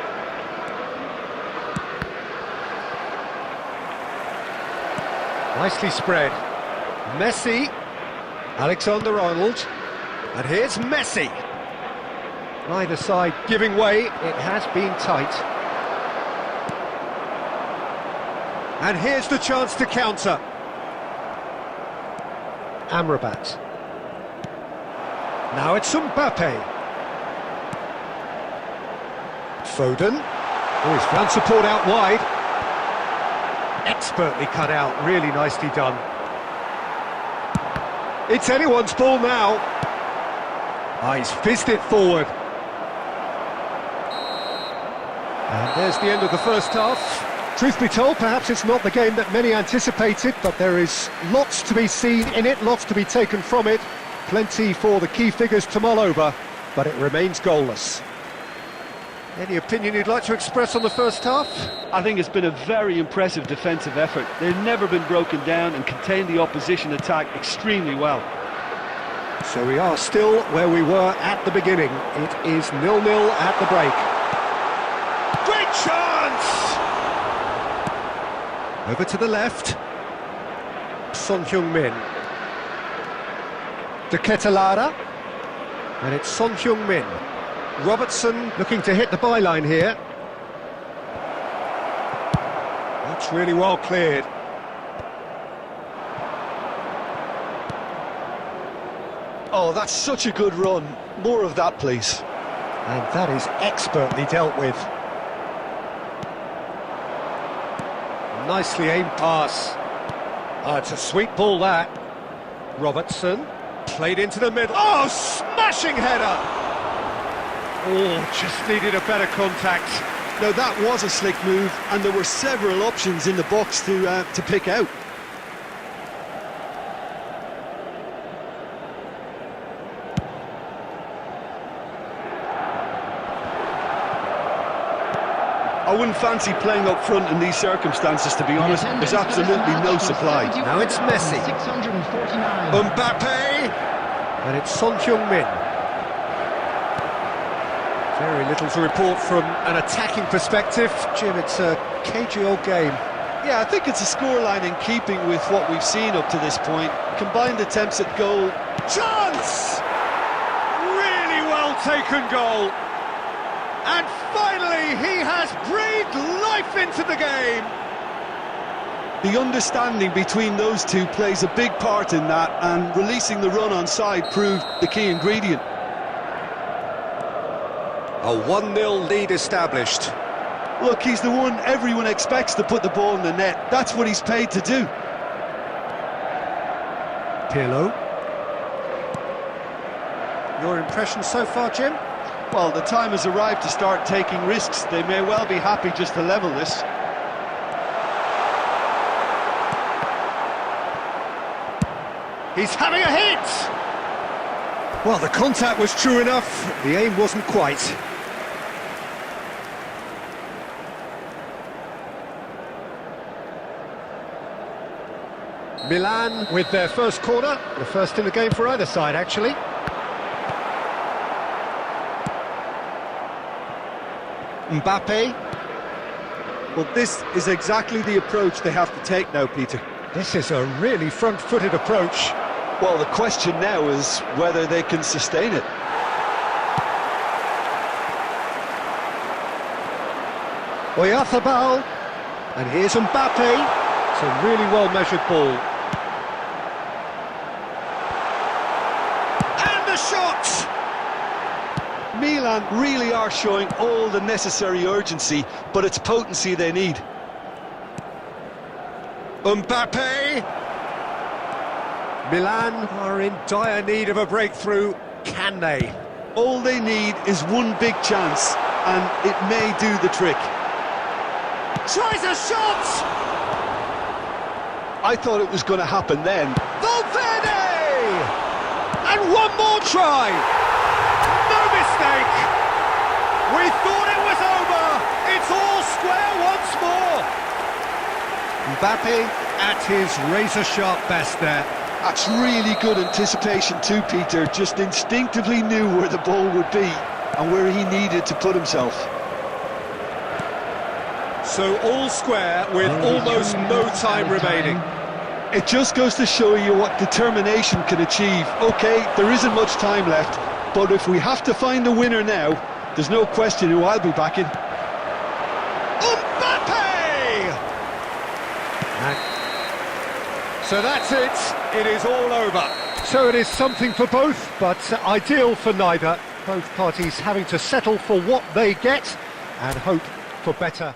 Nicely spread. Messi. Alexander-Arnold. And here's Messi. Either side giving way. It has been tight. And here's the chance to counter. Amrabat. Now it's Mbappe. Foden. Oh, he's found support out wide. Expertly cut out, really nicely done. It's anyone's ball now. Ah, he's fizzed it forward. And there's the end of the first half. Truth be told, perhaps it's not the game that many anticipated, but there is lots to be seen in it, lots to be taken from it. Plenty for the key figures to mull over, but it remains goalless. Any opinion you'd like to express on the first half? I think it's been a very impressive defensive effort. They've never been broken down and contained the opposition attack extremely well. So we are still where we were at the beginning. It is 0-0 at the break. Great chance! Over to the left. Son Heung-min. De Ketelara. And it's Son Heung-min. Robertson looking to hit the byline here. That's really well cleared. Oh, that's such a good run. More of that, please. And that is expertly dealt with. Nicely aimed pass. Oh, it's a sweet ball, that. Robertson played into the middle. Oh, smashing header! Oh, just needed a better contact. Now that was a slick move, and there were several options in the box to pick out. I wouldn't fancy playing up front in these circumstances, to be honest. There's absolutely no supply. Now it's Messi. 649. Mbappe! And it's Son Heung-min. Very little to report from an attacking perspective. Jim, it's a cagey old game. Yeah, I think it's a scoreline in keeping with what we've seen up to this point. Combined attempts at goal. Chance! Really well taken goal. And finally, he has breathed life into the game. The understanding between those two plays a big part in that, and releasing the run on side proved the key ingredient. A 1-0 lead established. Look, he's the one everyone expects to put the ball in the net. That's what he's paid to do. Pirlo. Your impression so far, Jim? Well, the time has arrived to start taking risks. They may well be happy just to level this. He's having a hit! Well, the contact was true enough. The aim wasn't quite. Milan with their first corner, the first in the game for either side, actually. Mbappe. Well, this is exactly the approach they have to take now, Peter. This is a really front-footed approach. Well, the question now is whether they can sustain it. Oyarzabal, and here's Mbappe. It's a really well-measured ball. And the shot! Milan really are showing all the necessary urgency, but it's potency they need. Mbappe! Milan are in dire need of a breakthrough. Can they? All they need is one big chance, and it may do the trick. Tries a shot! I thought it was going to happen then. Valverde! And one more try! No mistake! We thought it was over! It's all square once more! Mbappe at his razor-sharp best there. That's really good anticipation too, Peter. Just instinctively knew where the ball would be and where he needed to put himself. So all square with almost no time remaining. It just goes to show you what determination can achieve. Okay, there isn't much time left, but if we have to find a winner now, there's no question who I'll be backing. Mbappe! So that's it. It is all over. So it is something for both, but ideal for neither. Both parties having to settle for what they get and hope for better.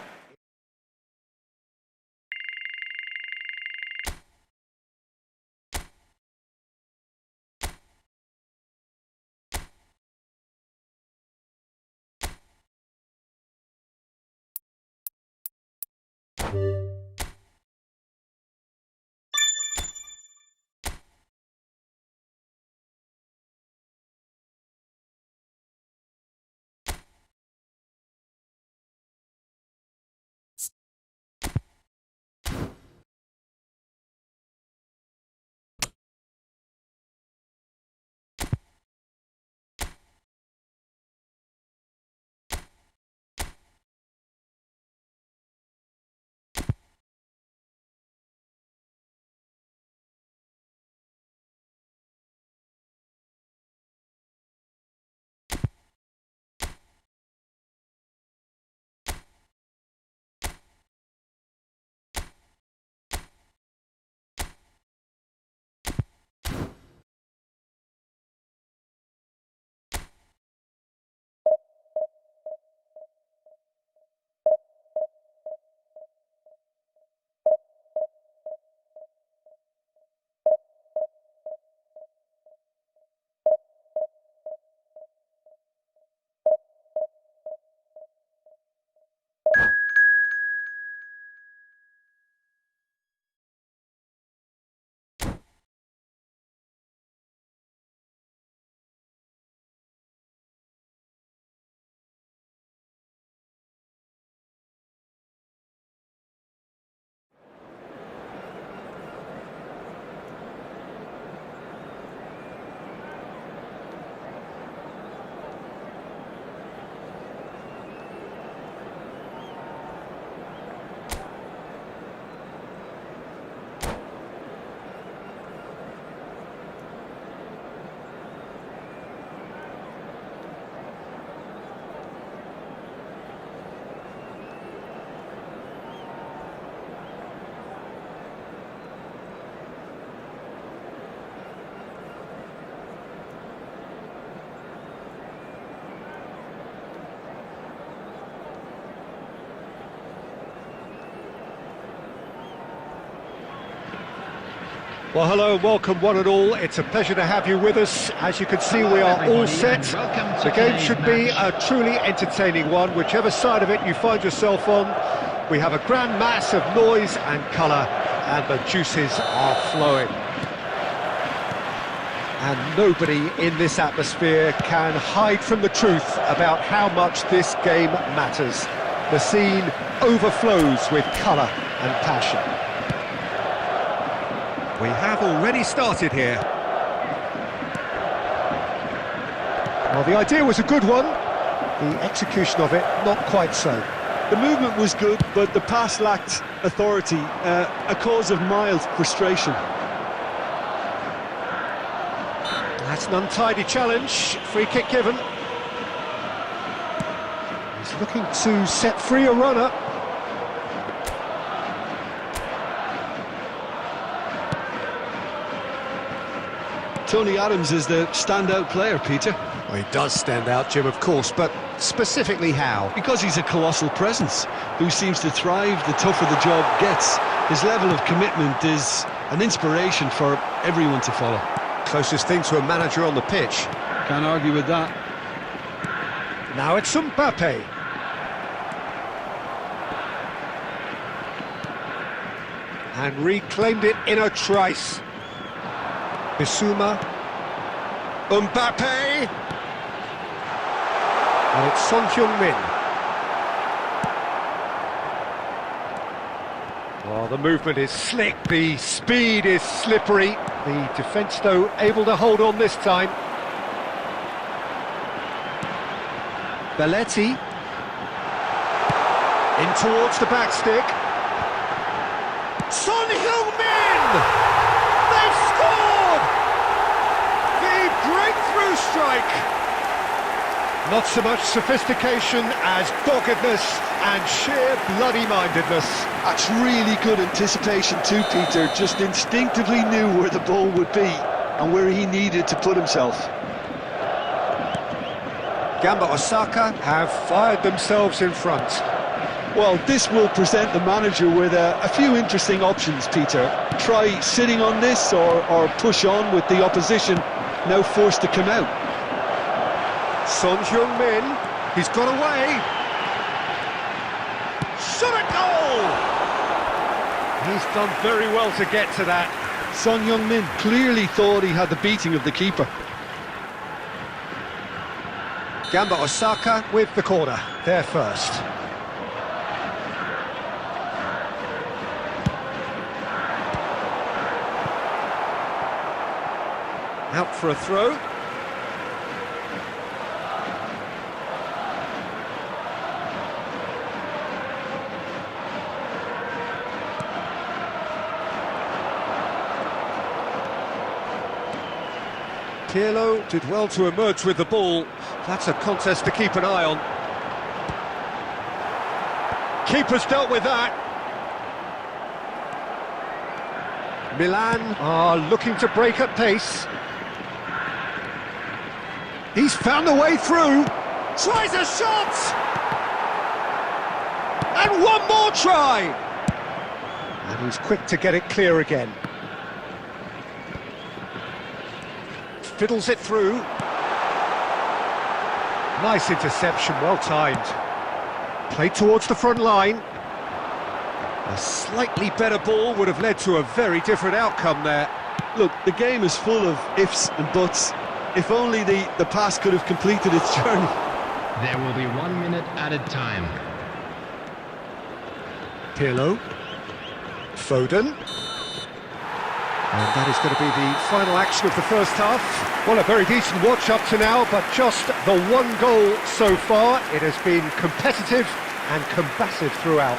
Well, hello and welcome one and all. It's a pleasure to have you with us. As you can see, we are all set. The game should be a truly entertaining one, whichever side of it you find yourself on. We have a grand mass of noise and colour, and the juices are flowing. And nobody in this atmosphere can hide from the truth about how much this game matters. The scene overflows with colour and passion. We have already started here. Well, the idea was a good one. The execution of it, not quite so. The movement was good, but the pass lacked authority, a cause of mild frustration. That's an untidy challenge. Free kick given. He's looking to set free a runner. Tony Adams is the standout player, Peter. Well, he does stand out, Jim, of course, but specifically how? Because he's a colossal presence who seems to thrive the tougher the job gets. His level of commitment is an inspiration for everyone to follow. Closest thing to a manager on the pitch. Can't argue with that. Now it's Mbappe. And reclaimed it in a trice. Bissouma. Mbappe. And it's Son Heung-min. Well, the movement is slick, the speed is slippery. The defence, though, able to hold on this time. Belletti. In towards the back stick. Son Heung-min! They've scored! The breakthrough strike! Not so much sophistication as doggedness and sheer bloody-mindedness. That's really good anticipation too, Peter. Just instinctively knew where the ball would be and where he needed to put himself. Gamba Osaka have fired themselves in front. Well, this will present the manager with a few interesting options, Peter. Try sitting on this or push on with the opposition now forced to come out. Son Heung-min, he's got away. Shot at goal! He's done very well to get to that. Son Heung-min clearly thought he had the beating of the keeper. Gamba Osaka with the corner, there first. Out for a throw. Pirlo did well to emerge with the ball. That's a contest to keep an eye on. Keeper's dealt with that. Milan are looking to break at pace. He's found a way through. Tries a shot! And one more try! And he's quick to get it clear again. Fiddles it through. Nice interception, well timed. Played towards the front line. A slightly better ball would have led to a very different outcome there. Look, the game is full of ifs and buts. If only the pass could have completed its journey. There will be 1 minute added time. Pirlo. Foden. And that is going to be the final action of the first half. Well, a very decent watch up to now, but just the one goal so far. It has been competitive and combative throughout.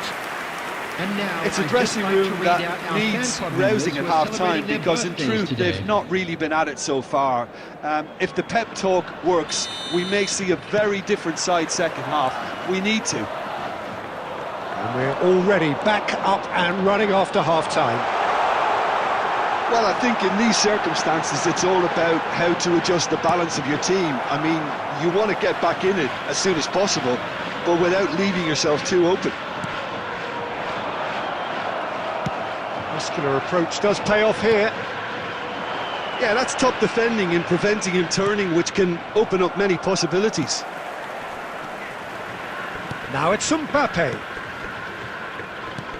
And now It's a I'd dressing just like room to read that out our needs fan club rousing at members who are half-time, celebrating their because in birthdays truth today. they've not really been at it so far. If the pep talk works, we may see a very different side second half. We need to. And we're already back up and running after half-time. Well, I think in these circumstances it's all about how to adjust the balance of your team. I mean, you want to get back in it as soon as possible, but without leaving yourself too open. Muscular approach does pay off here. Yeah, that's top defending in preventing him turning, which can open up many possibilities. Now it's Mbappe.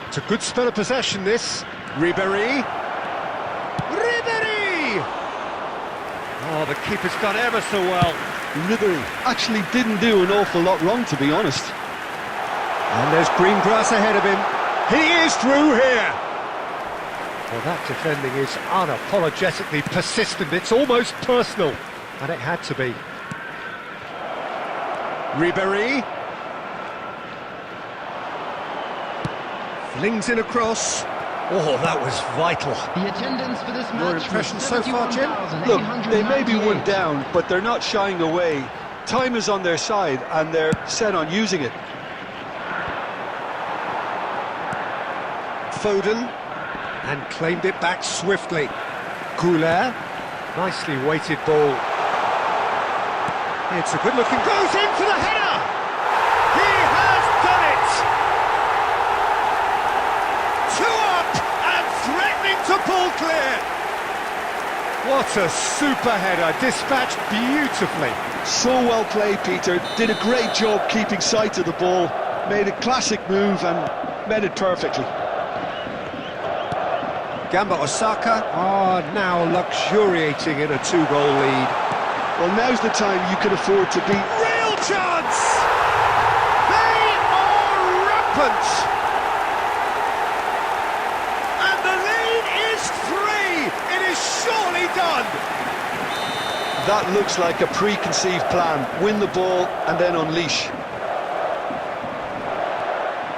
It's a good spell of possession, this. Ribéry. Oh, the keeper's done ever so well. Ribéry actually didn't do an awful lot wrong, to be honest. And there's green grass ahead of him. He is through here. Well, that defending is unapologetically persistent. It's almost personal, and it had to be. Ribéry. Flings in across. Oh, that was vital. The attendance for this match. Your impression so far, Jim? Look, they may be one down, but they're not shying away. Time is on their side, and they're set on using it. Foden, and claimed it back swiftly. Goulet, nicely weighted ball. It's a good-looking, goes in for the header! He has done it! 2 up and threatening to pull clear! What a super header, dispatched beautifully. So well played, Peter. Did a great job keeping sight of the ball. Made a classic move and met it perfectly. Gamba Osaka are now luxuriating in a 2-goal lead. Well, now's the time you can afford to be... Real chance! They are rampant! And the lead is 3! It is surely done! That looks like a preconceived plan. Win the ball and then unleash.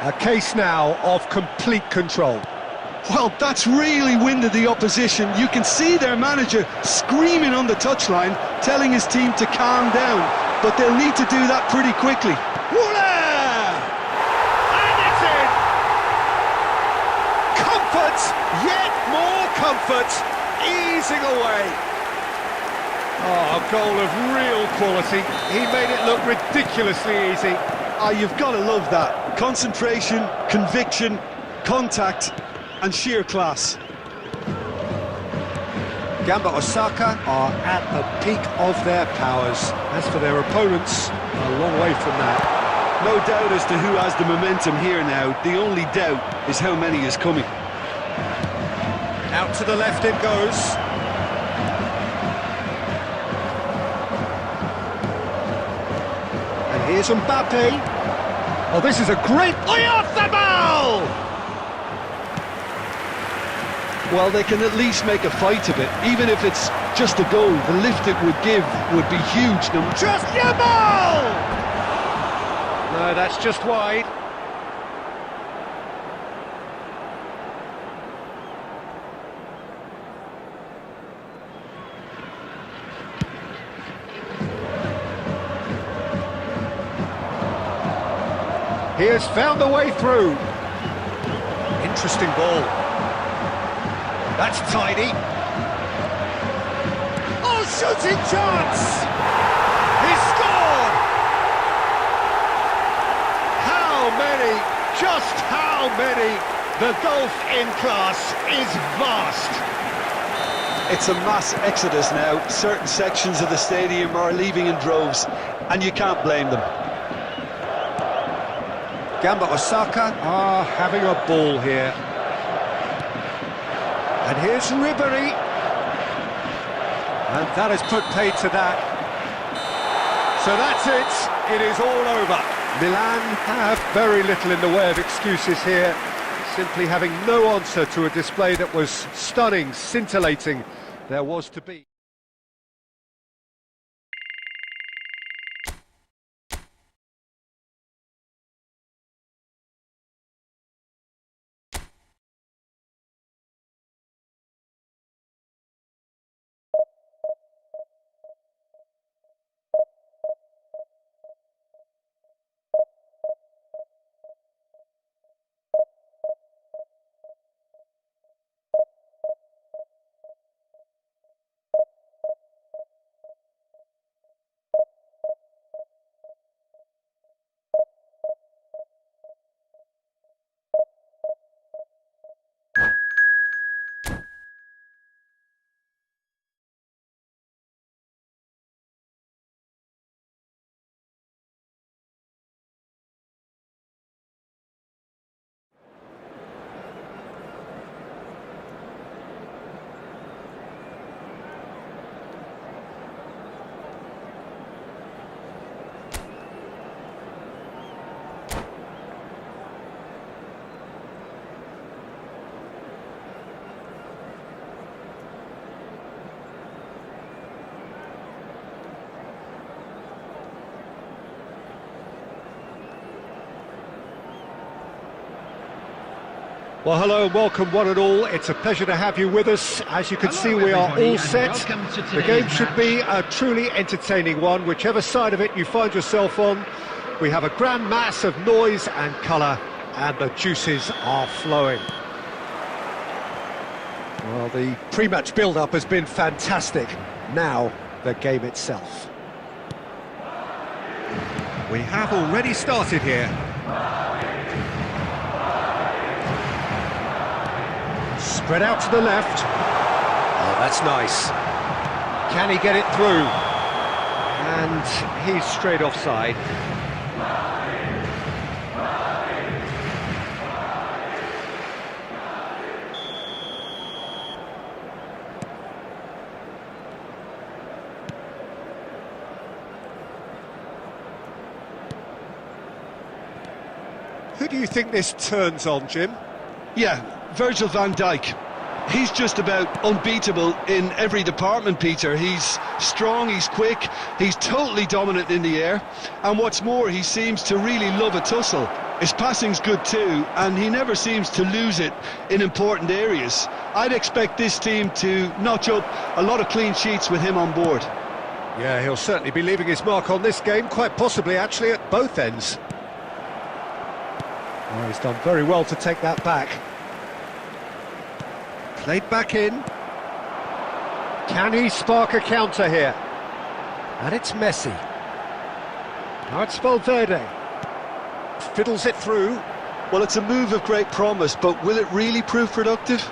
A case now of complete control. Well, that's really winded the opposition. You can see their manager screaming on the touchline, telling his team to calm down. But they'll need to do that pretty quickly. Voila! And it's in! Comfort, yet more comfort, easing away. Oh, a goal of real quality. He made it look ridiculously easy. Ah, you've got to love that. Concentration, conviction, contact, and sheer class. Gamba Osaka are at the peak of their powers. As for their opponents, a long way from that. No doubt as to who has the momentum here now. The only doubt is how many is coming. Out to the left it goes. And here's Mbappe. Oh, this is a great... Oyarzabal! Well, they can at least make a fight of it. Even if it's just a goal, the lift it would give would be huge. Just Yamal! No, that's just wide. He has found the way through. Interesting ball. That's tidy. Oh, shooting chance! He scored! How many? Just how many? The gulf in class is vast. It's a mass exodus now. Certain sections of the stadium are leaving in droves, and you can't blame them. Gamba Osaka are having a ball here. And here's Ribéry. And that has put paid to that. So that's it. It is all over. Milan have very little in the way of excuses here. Simply having no answer to a display that was stunning, scintillating. There was to be. Well, hello and welcome one and all. It's a pleasure to have you with us. As you can Hello, see, we are everybody, all and set. welcome to The game today's should match. be a truly entertaining one, whichever side of it you find yourself on. We have a grand mass of noise and colour, and the juices are flowing. Well, the pre-match build-up has been fantastic. Now, the game itself. We have already started here. Spread out to the left. Oh, that's nice. Can he get it through? And he's straight offside. Who do you think this turns on, Jim? Yeah, Virgil van Dijk. He's just about unbeatable in every department, Peter. He's strong, he's quick, he's totally dominant in the air, and what's more, he seems to really love a tussle. His passing's good too, and he never seems to lose it in important areas. I'd expect this team to notch up a lot of clean sheets with him on board. Yeah, he'll certainly be leaving his mark on this game, quite possibly actually at both ends. Oh, he's done very well to take that back. Played back in. Can he spark a counter here? And it's Messi. Now it's Valverde. Fiddles it through. Well, it's a move of great promise, but will it really prove productive?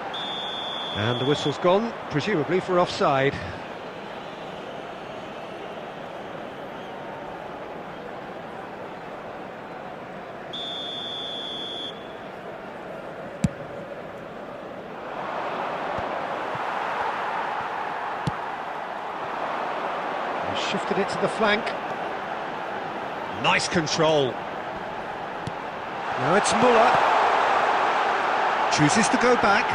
And the whistle's gone, presumably for offside. Shifted it to the flank. Nice control. Now it's Muller. Chooses to go back.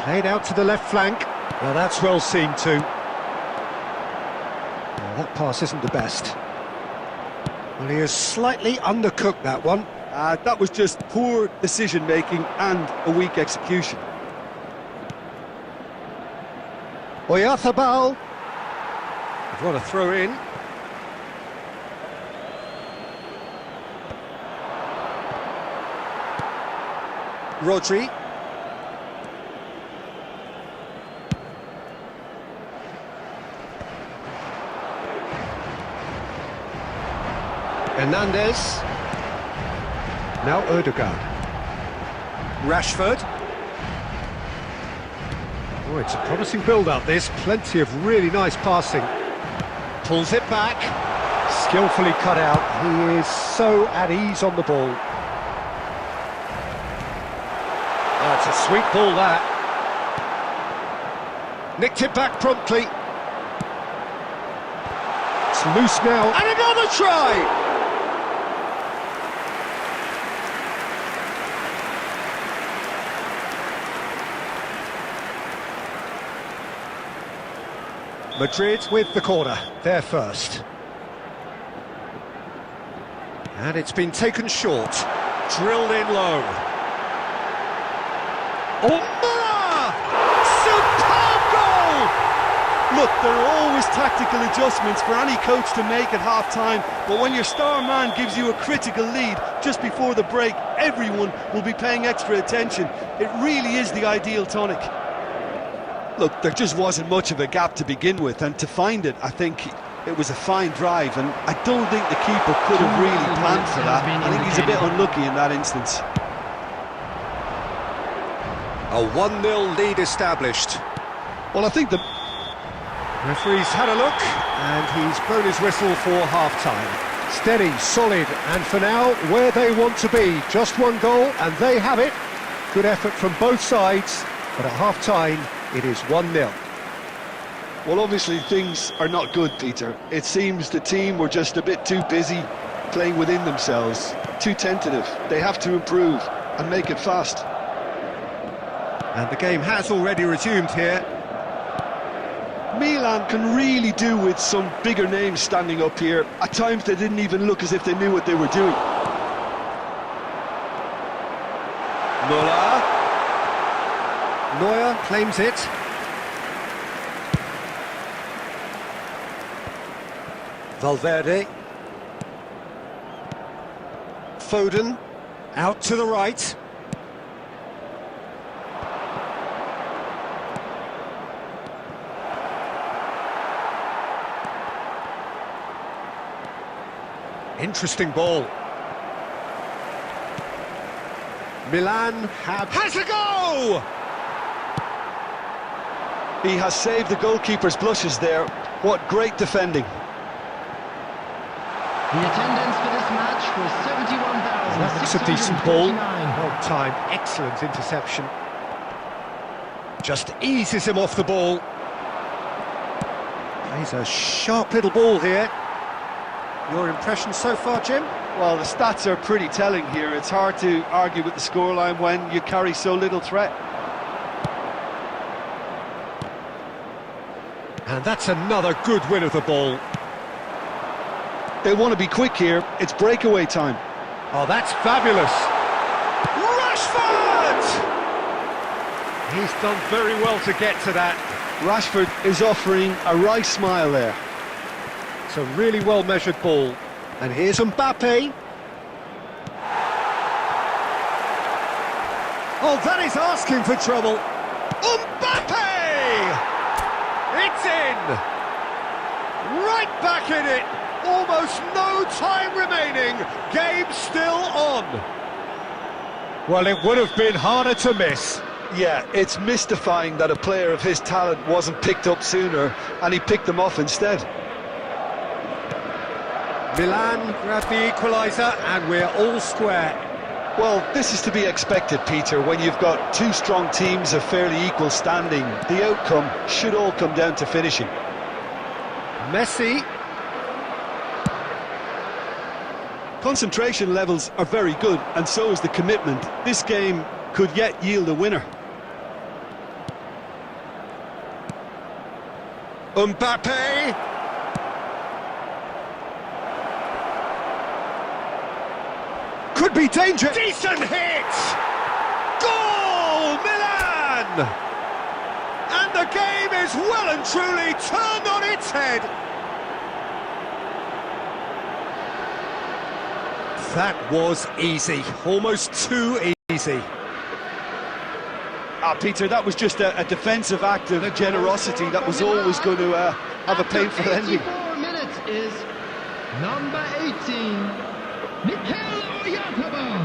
Played out to the left flank. Well, that's well seen too. Well, that pass isn't the best. Well, he has slightly undercooked that one. That was just poor decision-making and a weak execution. Oyarzábal. What a throw in. Rodri. Hernandez. Now Ødegaard. Rashford. Oh, it's a promising build-up, this. Plenty of really nice passing. Pulls it back, skillfully cut out. He is so at ease on the ball. Oh, it's a sweet ball, that. Nicked it back promptly. It's loose now, and another try! Madrid with the corner, there first. And it's been taken short, drilled in low. Oh, Muller! Superb goal! Look, there are always tactical adjustments for any coach to make at half-time, but when your star man gives you a critical lead just before the break, everyone will be paying extra attention. It really is the ideal tonic. Look, there just wasn't much of a gap to begin with, and to find it, I think it was a fine drive, and I don't think the keeper could have really planned for that. I think he's a bit unlucky in that instance. A 1-0 lead established. Well, I think the Referee's had a look, and he's blown his whistle for half-time. Steady, solid, and for now, where they want to be. Just one goal, and they have it. Good effort from both sides, but at half-time, it is 1-0. Well, obviously things are not good, Peter. It seems the team were just a bit too busy playing within themselves, too tentative. They have to improve and make it fast. And the game has already resumed here. Milan can really do with some bigger names standing up here. At times they didn't even look as if they knew what they were doing. Muller. Neuer claims it. Valverde. Foden. Out to the right. Interesting ball. Milan has a go! He has saved the goalkeeper's blushes there. What great defending. The attendance for this match was That's a decent ball. 71,649. Well timed, excellent interception. Just eases him off the ball. Plays a sharp little ball here. Your impression so far, Jim? Well, the stats are pretty telling here. It's hard to argue with the scoreline when you carry so little threat. And that's another good win of the ball. They want to be quick here. It's breakaway time. Oh, that's fabulous. Rashford! He's done very well to get to that. Rashford is offering a right smile there. It's a really well-measured ball. And here's Mbappe. Oh, that is asking for trouble. Mbappe! It's in! Right back in it! Almost no time remaining. Game still on. Well, it would have been harder to miss. Yeah, it's mystifying that a player of his talent wasn't picked up sooner, and he picked them off instead. Milan grab the equaliser, and we're all square. Well, this is to be expected, Peter. When you've got two strong teams of fairly equal standing, the outcome should all come down to finishing. Messi. Concentration levels are very good, and so is the commitment. This game could yet yield a winner. Mbappe. Could be danger. Decent hit! Goal, Milan! And the game is well and truly turned on its head. That was easy, almost too easy. Peter, that was just a defensive act of generosity that was always going to have a painful ending. 84 minutes is number 18, Mikel Oyarzabal.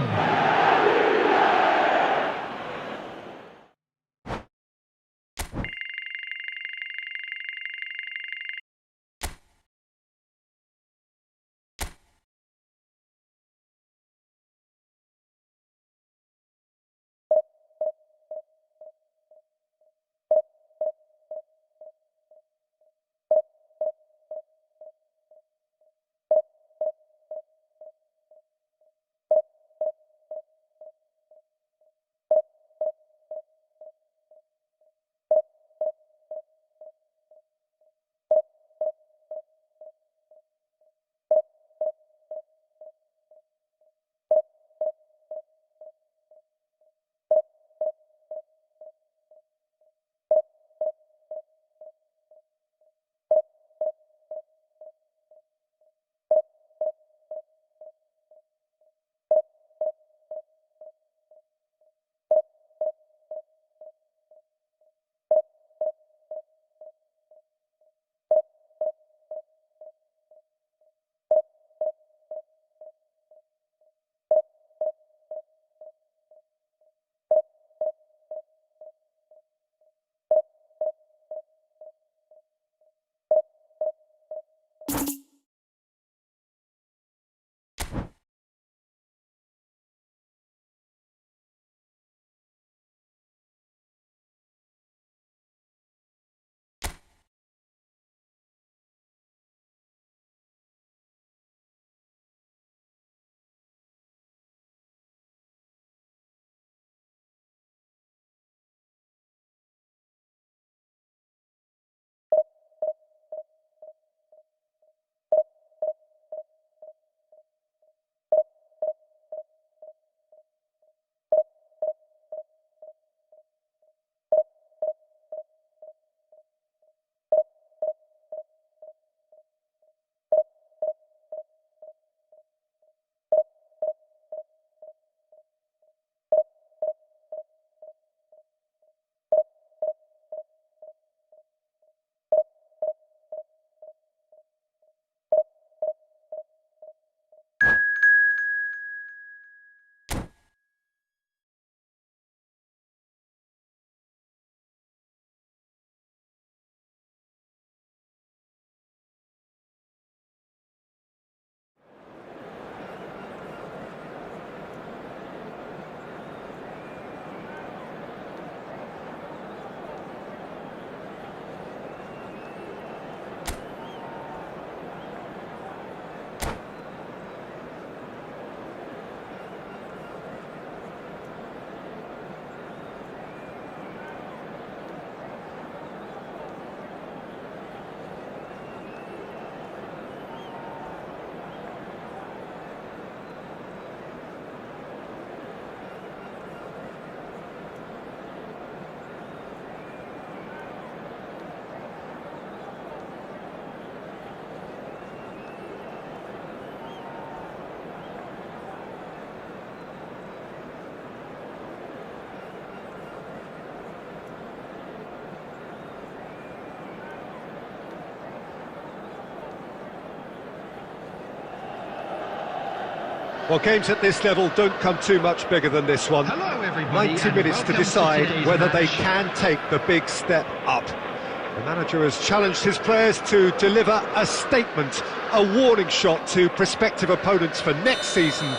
Well, games at this level don't come too much bigger than this one. Hello, everybody. 90 and minutes to welcome decide today's whether they match. can take the big step up. The manager has challenged his players to deliver a statement, a warning shot to prospective opponents for next season.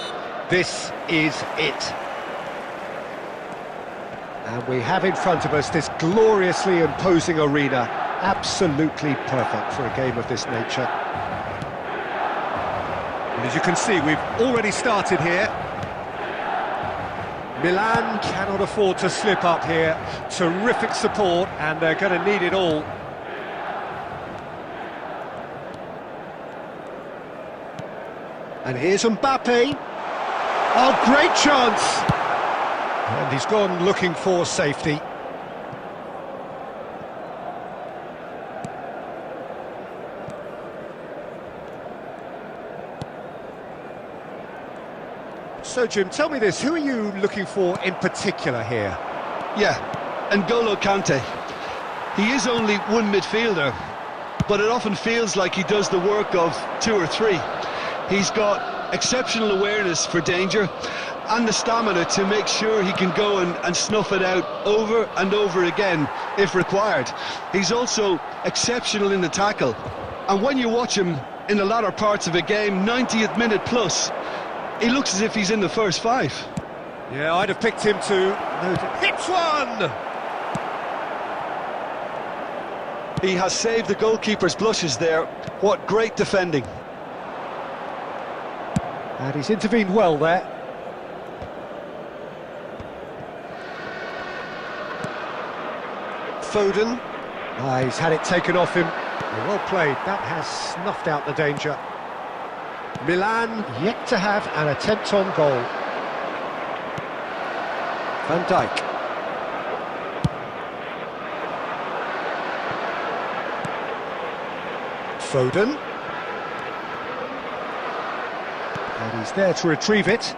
This is it. And we have in front of us this gloriously imposing arena, absolutely perfect for a game of this nature. And as you can see, we've already started here. Milan cannot afford to slip up here. Terrific support, and they're going to need it all. And here's Mbappe. Oh, great chance! And he's gone looking for safety. So, Jim, tell me this, who are you looking for in particular here? Yeah, N'Golo Kante. He is only one midfielder, but it often feels like he does the work of two or three. He's got exceptional awareness for danger and the stamina to make sure he can go and snuff it out over and over again if required. He's also exceptional in the tackle, and when you watch him in the latter parts of a game, 90th minute plus, he looks as if he's in the first five. Yeah, I'd have picked him to... Hits one! He has saved the goalkeeper's blushes there. What great defending. And he's intervened well there. Foden. He's had it taken off him. Well played, that has snuffed out the danger. Milan yet to have an attempt on goal. Van Dijk. Foden. And he's there to retrieve it.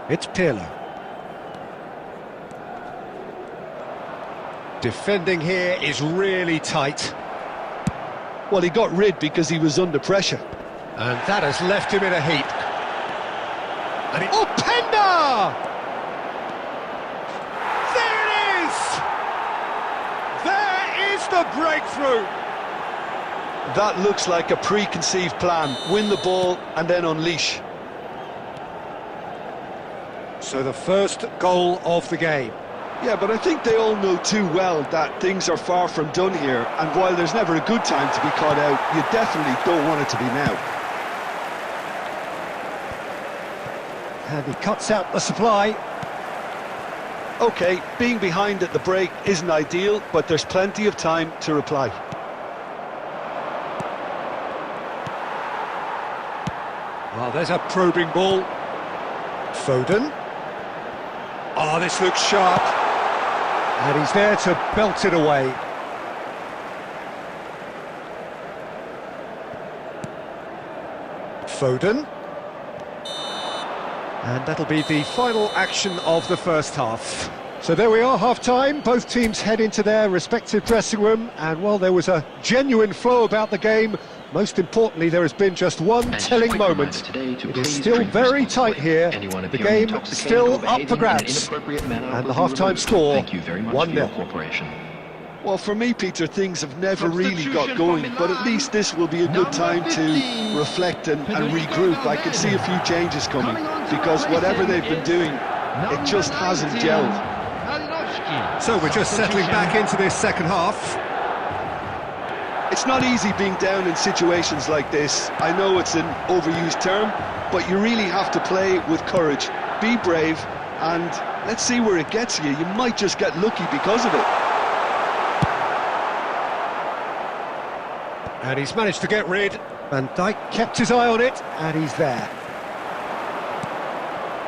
It's Pirlo. Defending here is really tight. Well, he got rid because he was under pressure. And that has left him in a heap. And oh, Penda! There it is! There is the breakthrough! That looks like a preconceived plan. Win the ball and then unleash. So the first goal of the game. Yeah, but I think they all know too well that things are far from done here, and while there's never a good time to be caught out, you definitely don't want it to be now. And he cuts out the supply. Okay, being behind at the break isn't ideal, but there's plenty of time to reply. Well, there's a probing ball. Foden. Oh, this looks sharp. And he's there to belt it away. Foden. And that'll be the final action of the first half. So there we are, half-time. Both teams head into their respective dressing room. And while there was a genuine flow about the game, most importantly, there has been just one telling moment. It is still very tight here. The game still up for grabs. And the half-time score, 1-0. Well, for me, Peter, things have never really got going, but at least this will be a good time to reflect and regroup. I can see a few changes coming, because whatever they've been doing, it just hasn't gelled. So we're just settling back into this second half. It's not easy being down in situations like this. I know it's an overused term, but you really have to play with courage. Be brave, and let's see where it gets you. You might just get lucky because of it. And he's managed to get rid. Van Dijk kept his eye on it, and he's there.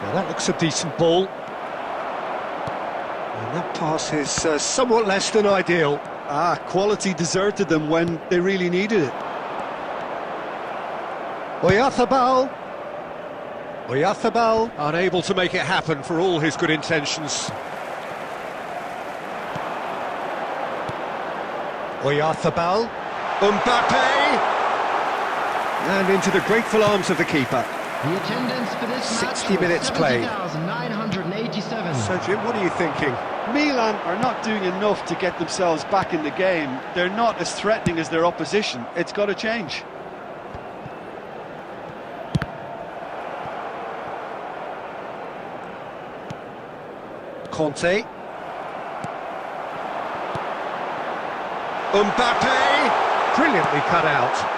Now that looks a decent ball. And that pass is somewhat less than ideal. Quality deserted them when they really needed it. Oyarzabal, unable to make it happen for all his good intentions. Oyarzabal, Mbappe, and into the grateful arms of the keeper. The attendance for this 60 match minutes played. 70,987. So Jim, what are you thinking? Milan are not doing enough to get themselves back in the game. They're not as threatening as their opposition. It's got to change. Conte. Mbappe. Brilliantly cut out.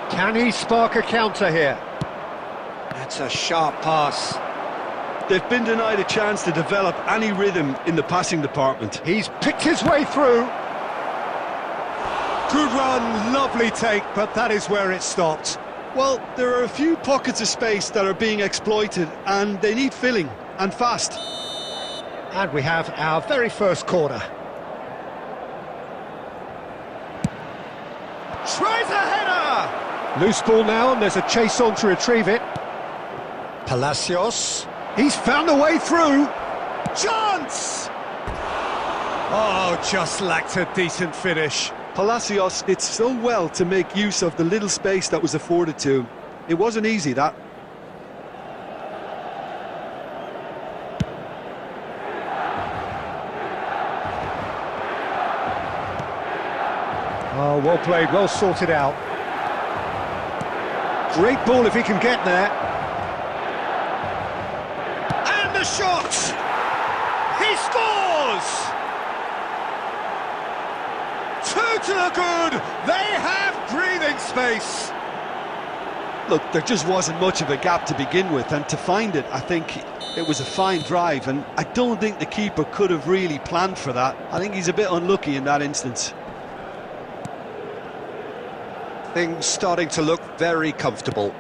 Can he spark a counter here? That's a sharp pass. They've been denied a chance to develop any rhythm in the passing department. He's picked his way through. Good run, lovely take, but that is where it stopped. Well, there are a few pockets of space that are being exploited, and they need filling, and fast. And we have our very first corner. Tries a header! Loose ball now, and there's a chase on to retrieve it. Palacios. He's found a way through. Chance! Oh, just lacked a decent finish. Palacios did so well to make use of the little space that was afforded to him. It wasn't easy, that. Oh, well played, well sorted out. Great ball if he can get there. And the shot! He scores! Two to the good! They have breathing space! Look, there just wasn't much of a gap to begin with, and to find it, I think it was a fine drive, and I don't think the keeper could have really planned for that. I think he's a bit unlucky in that instance. Things starting to look very comfortable.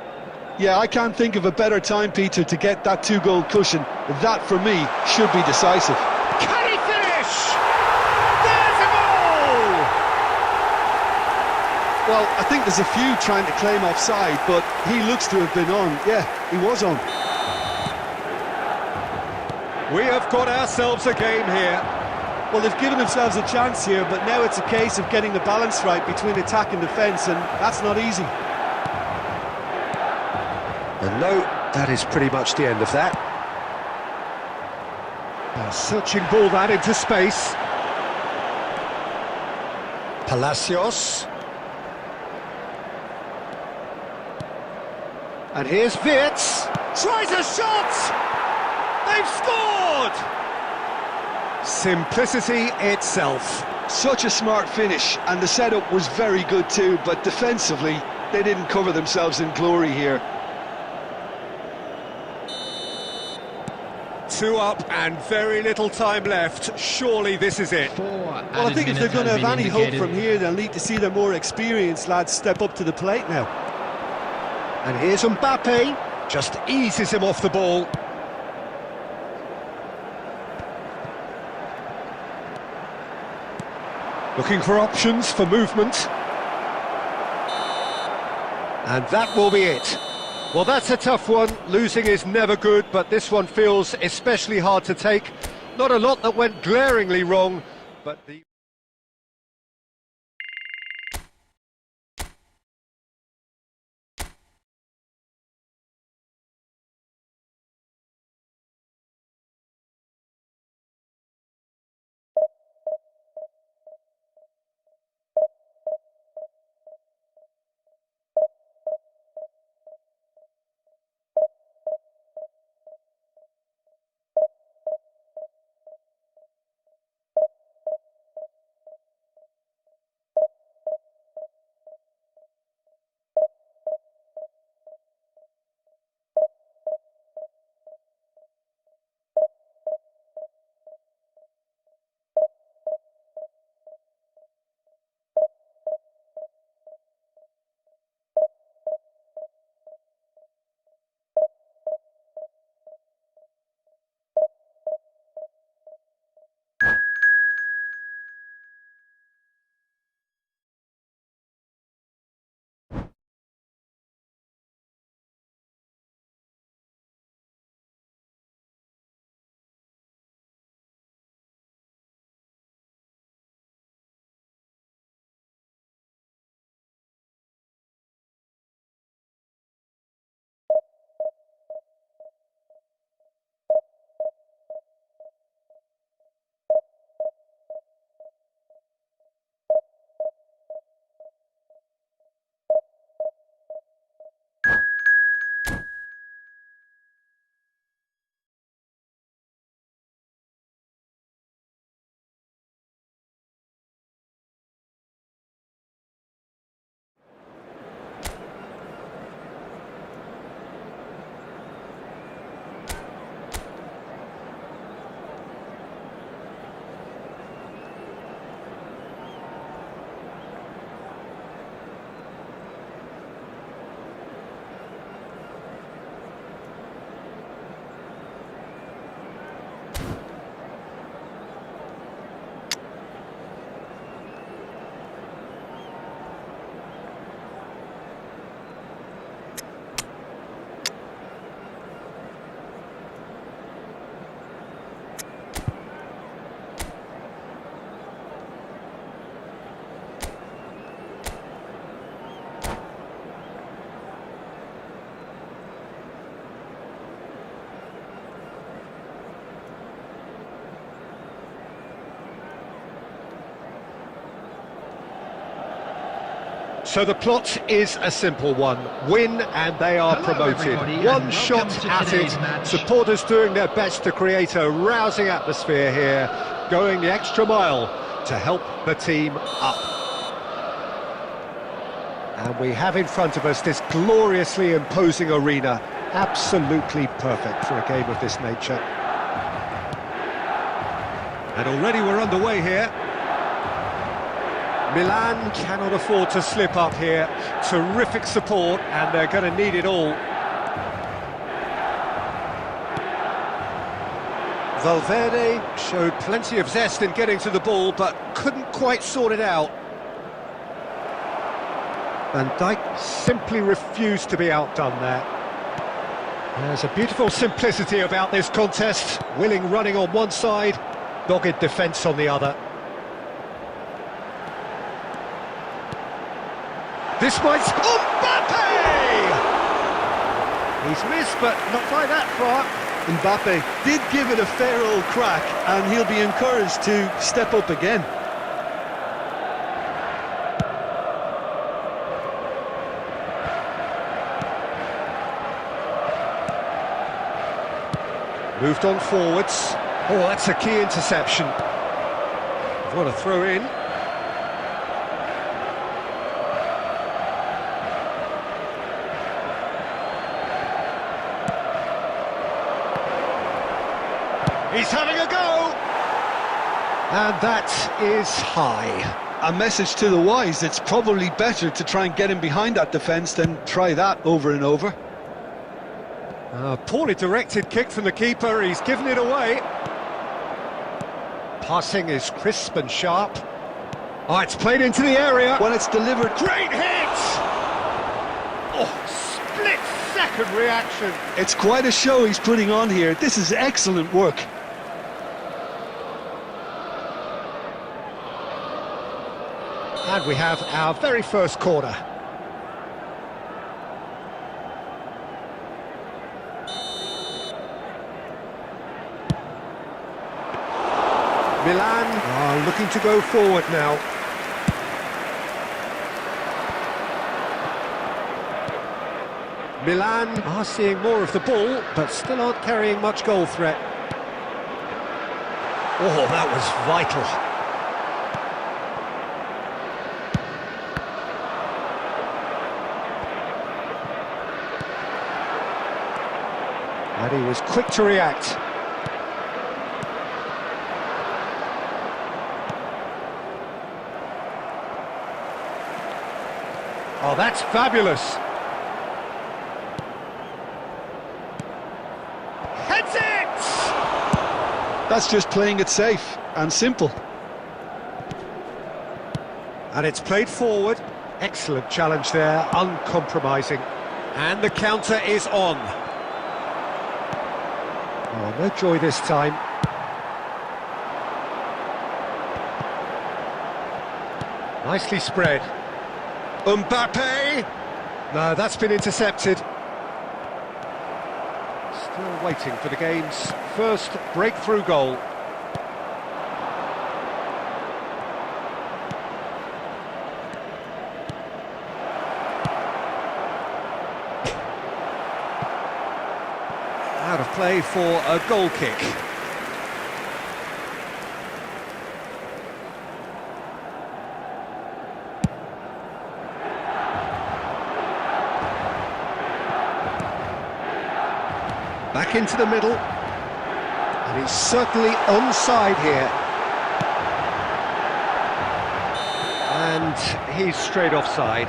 Yeah, I can't think of a better time, Peter, to get that two-goal cushion. That, for me, should be decisive. Can he finish? There's a goal! Well, I think there's a few trying to claim offside, but he looks to have been on. Yeah, he was on. We have got ourselves a game here. Well, they've given themselves a chance here, but now it's a case of getting the balance right between attack and defence, and that's not easy. And no, that is pretty much the end of that. A searching ball that into space. Palacios. And here's Wirtz. Tries a shot! They've scored! Simplicity itself. Such a smart finish, and the setup was very good too, but defensively, they didn't cover themselves in glory here. 2 up and very little time left. Surely this is it. Well, I think if they're going to have any hope from here, they'll need to see their more experienced lads step up to the plate now. And here's Mbappe. Just eases him off the ball. Looking for options for movement. And that will be it. Well, that's a tough one. Losing is never good, but this one feels especially hard to take. Not a lot that went glaringly wrong, but the... So the plot is a simple one. Win and they are Hello, promoted. everybody, One and shot welcome to at it. today's match. Supporters doing their best to create a rousing atmosphere here, going the extra mile to help the team up. And we have in front of us this gloriously imposing arena. Absolutely perfect for a game of this nature. And already we're underway here. Milan cannot afford to slip up here. Terrific support, and they're going to need it all. Valverde showed plenty of zest in getting to the ball, but couldn't quite sort it out. Van Dijk simply refused to be outdone there. There's a beautiful simplicity about this contest. Willing running on one side, dogged defence on the other. This might... Mbappe! He's missed, but not by that far. Mbappe did give it a fair old crack, and he'll be encouraged to step up again. Moved on forwards. Oh, that's a key interception. What a throw in. He's having a go! And that is high. A message to the wise, it's probably better to try and get him behind that defence than try that over and over. A poorly directed kick from the keeper, he's given it away. Passing is crisp and sharp. Oh, it's played into the area. When it's delivered... Great hit! Oh, split-second reaction. It's quite a show he's putting on here. This is excellent work. And we have our very first corner. Milan are looking to go forward now. Milan are seeing more of the ball, but still aren't carrying much goal threat. Oh, that was vital. And he was quick to react. Oh, that's fabulous. Heads it! That's just playing it safe and simple. And it's played forward. Excellent challenge there, uncompromising. And the counter is on. Oh, no joy this time. Nicely spread. Mbappe! No, that's been intercepted. Still waiting for the game's first breakthrough goal. Out of play for a goal kick. Back into the middle, and he's certainly onside here. And he's straight offside.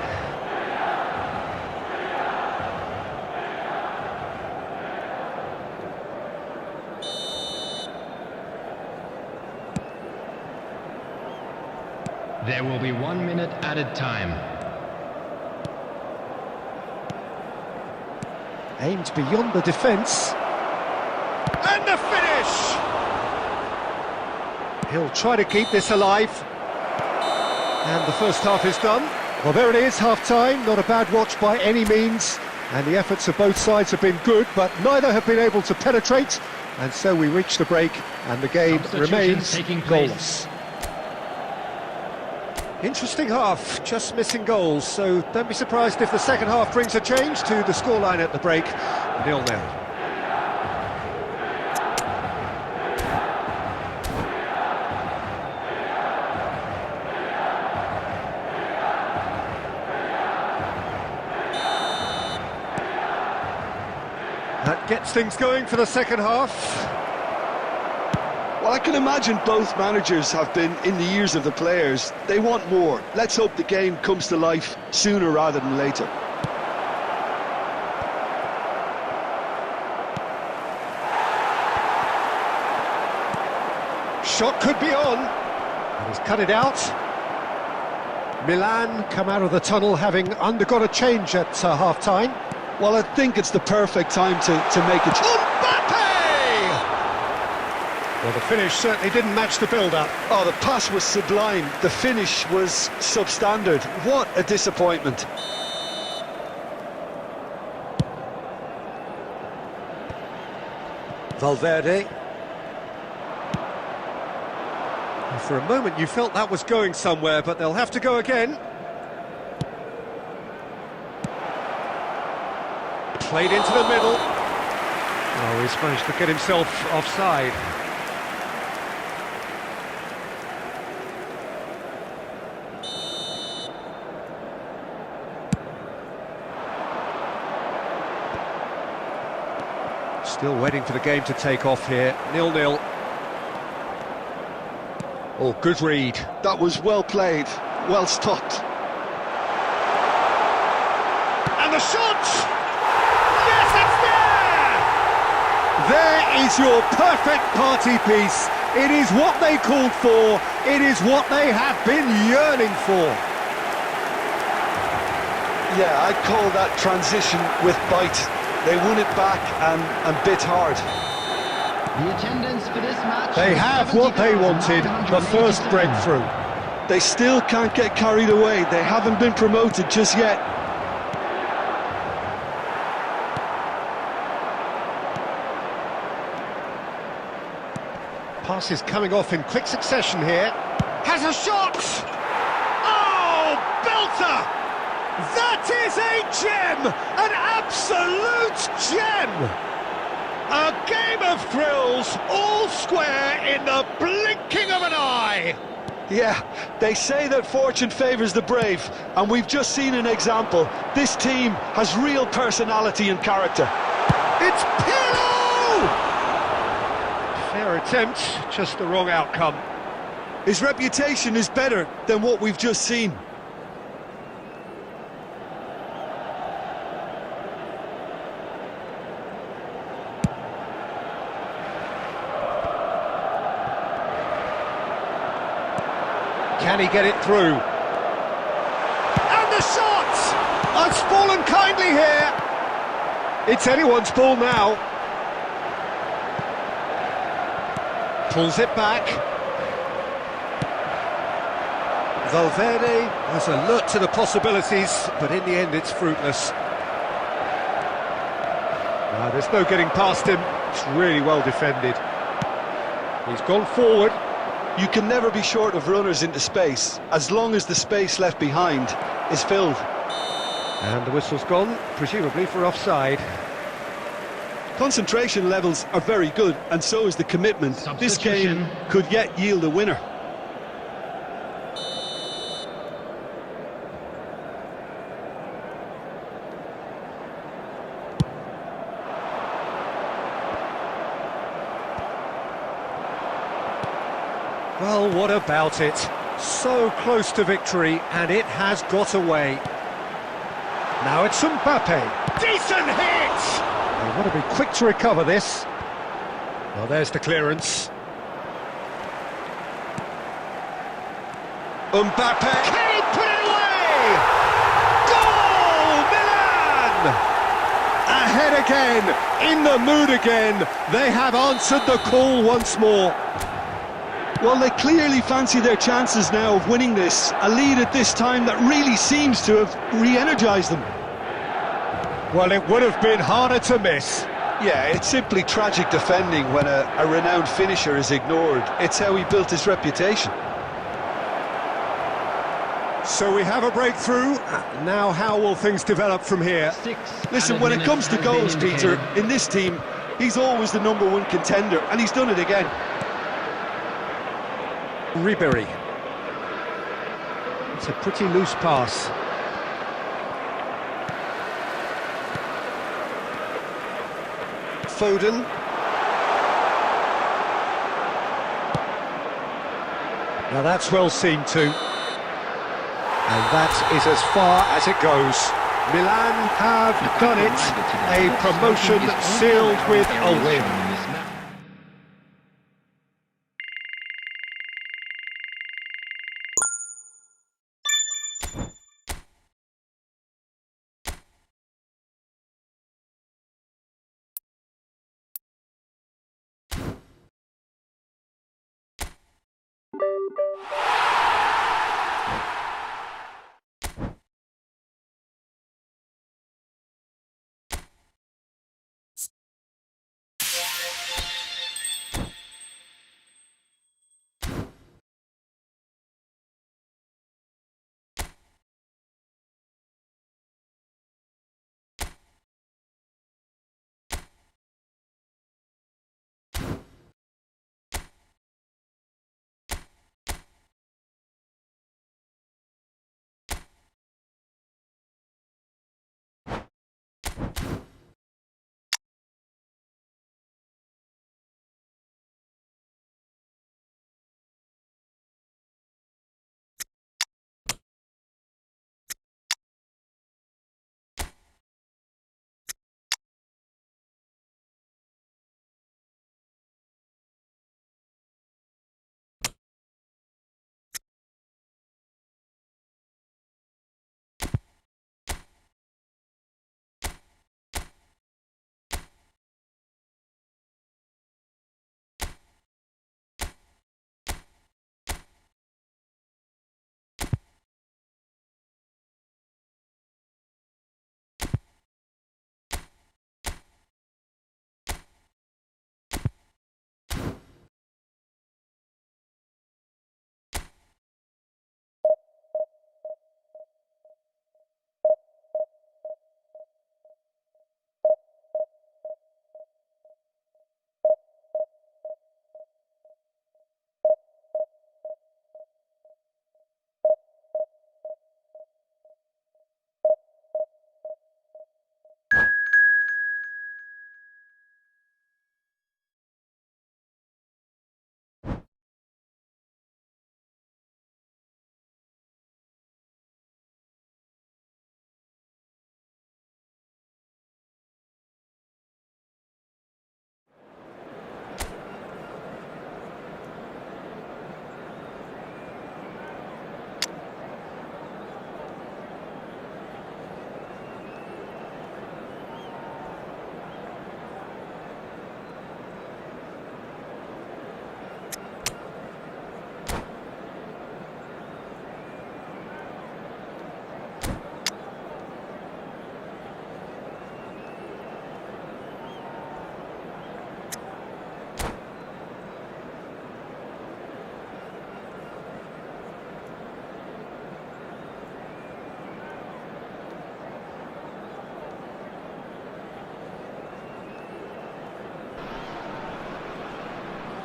There will be 1 minute added time. Aimed beyond the defence. And the finish! He'll try to keep this alive. And the first half is done. Well, there it is, half-time. Not a bad watch by any means. And the efforts of both sides have been good, but neither have been able to penetrate. And so we reach the break, and the game remains taking place. goalless. Interesting half, just missing goals, so don't be surprised if the second half brings a change to the scoreline at the break. 0-0. That gets things going for the second half. Well, I can imagine both managers have been in the ears of the players. They want more. Let's hope the game comes to life sooner rather than later. Shot could be on. And he's cut it out. Milan come out of the tunnel having undergone a change at half-time. Well, I think it's the perfect time to make it. Well, the finish certainly didn't match the build-up. Oh, the pass was sublime. The finish was substandard. What a disappointment. Valverde. For a moment you felt that was going somewhere, but they'll have to go again. Played into the middle. Oh, he's managed to get himself offside. Still waiting for the game to take off here. 0-0. Oh, good read. That was well played, well stopped. And the shot! Yes, it's there! There is your perfect party piece. It is what they called for. It is what they have been yearning for. Yeah, I'd call that transition with bite. They won it back and bit hard. The attendance for this match. They have what they wanted, the first breakthrough. They still can't get carried away. They haven't been promoted just yet. Pass is coming off in quick succession here. Has a shot! Oh, belter! That is a gem! An absolute gem! A game of thrills, all square in the blinking of an eye! Yeah, they say that fortune favours the brave, and we've just seen an example. This team has real personality and character. It's Pirlo! Fair attempt, just the wrong outcome. His reputation is better than what we've just seen. Can he get it through? And the shot! It's fallen kindly here. It's anyone's ball now. Pulls it back. Valverde was alert to the possibilities, but in the end it's fruitless. There's no getting past him. It's really well defended. He's gone forward. You can never be short of runners into space, as long as the space left behind is filled. And the whistle's gone, presumably for offside. Concentration levels are very good, and so is the commitment. This game could yet yield a winner. Well, what about it? So close to victory, and it has got away. Now it's Mbappe. Decent hit! They want to be quick to recover this. Well, there's the clearance. Mbappe. Can he put it away? Goal! Milan! Ahead again, in the mood again. They have answered the call once more. Well, they clearly fancy their chances now of winning this. A lead at this time that really seems to have re-energised them. Well, it would have been harder to miss. Yeah, it's simply tragic defending when a renowned finisher is ignored. It's how he built his reputation. So we have a breakthrough. Now how will things develop from here? Listen, when it comes to goals, Peter, in this team, he's always the #1 contender, and he's done it again. Ribery. It's a pretty loose pass. Foden. Now that's well seen too. And that is as far as it goes. Milan have done it. A promotion sealed with a win.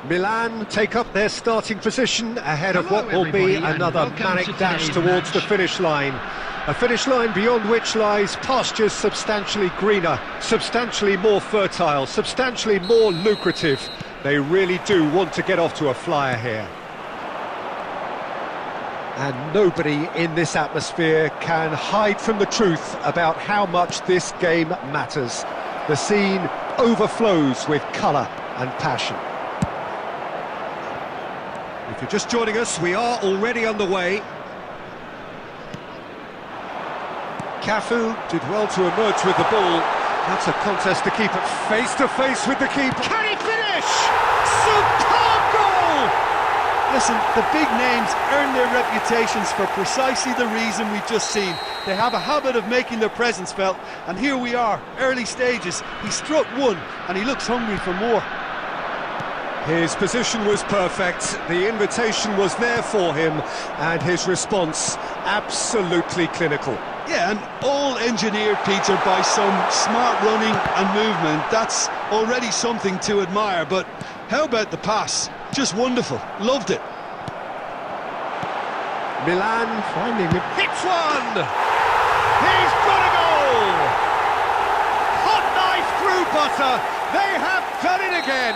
Milan take up their starting position ahead of what will be another manic dash towards the finish line. A finish line beyond which lies pastures substantially greener, substantially more fertile, substantially more lucrative. They really do want to get off to a flyer here. And nobody in this atmosphere can hide from the truth about how much this game matters. The scene overflows with colour and passion. If you're just joining us, we are already underway. Cafu did well to emerge with the ball. That's a contest to keep it face to face with the keeper. Can he finish? Superb goal! Listen, the big names earn their reputations for precisely the reason we've just seen. They have a habit of making their presence felt, and here we are, early stages. He struck one, and he looks hungry for more. His position was perfect, the invitation was there for him, and his response absolutely clinical. Yeah, and all engineered, Peter, by some smart running and movement. That's already something to admire, but how about the pass? Just wonderful, loved it. Milan finding him, hits one! He's got a goal! Hot knife through butter, they have done it again!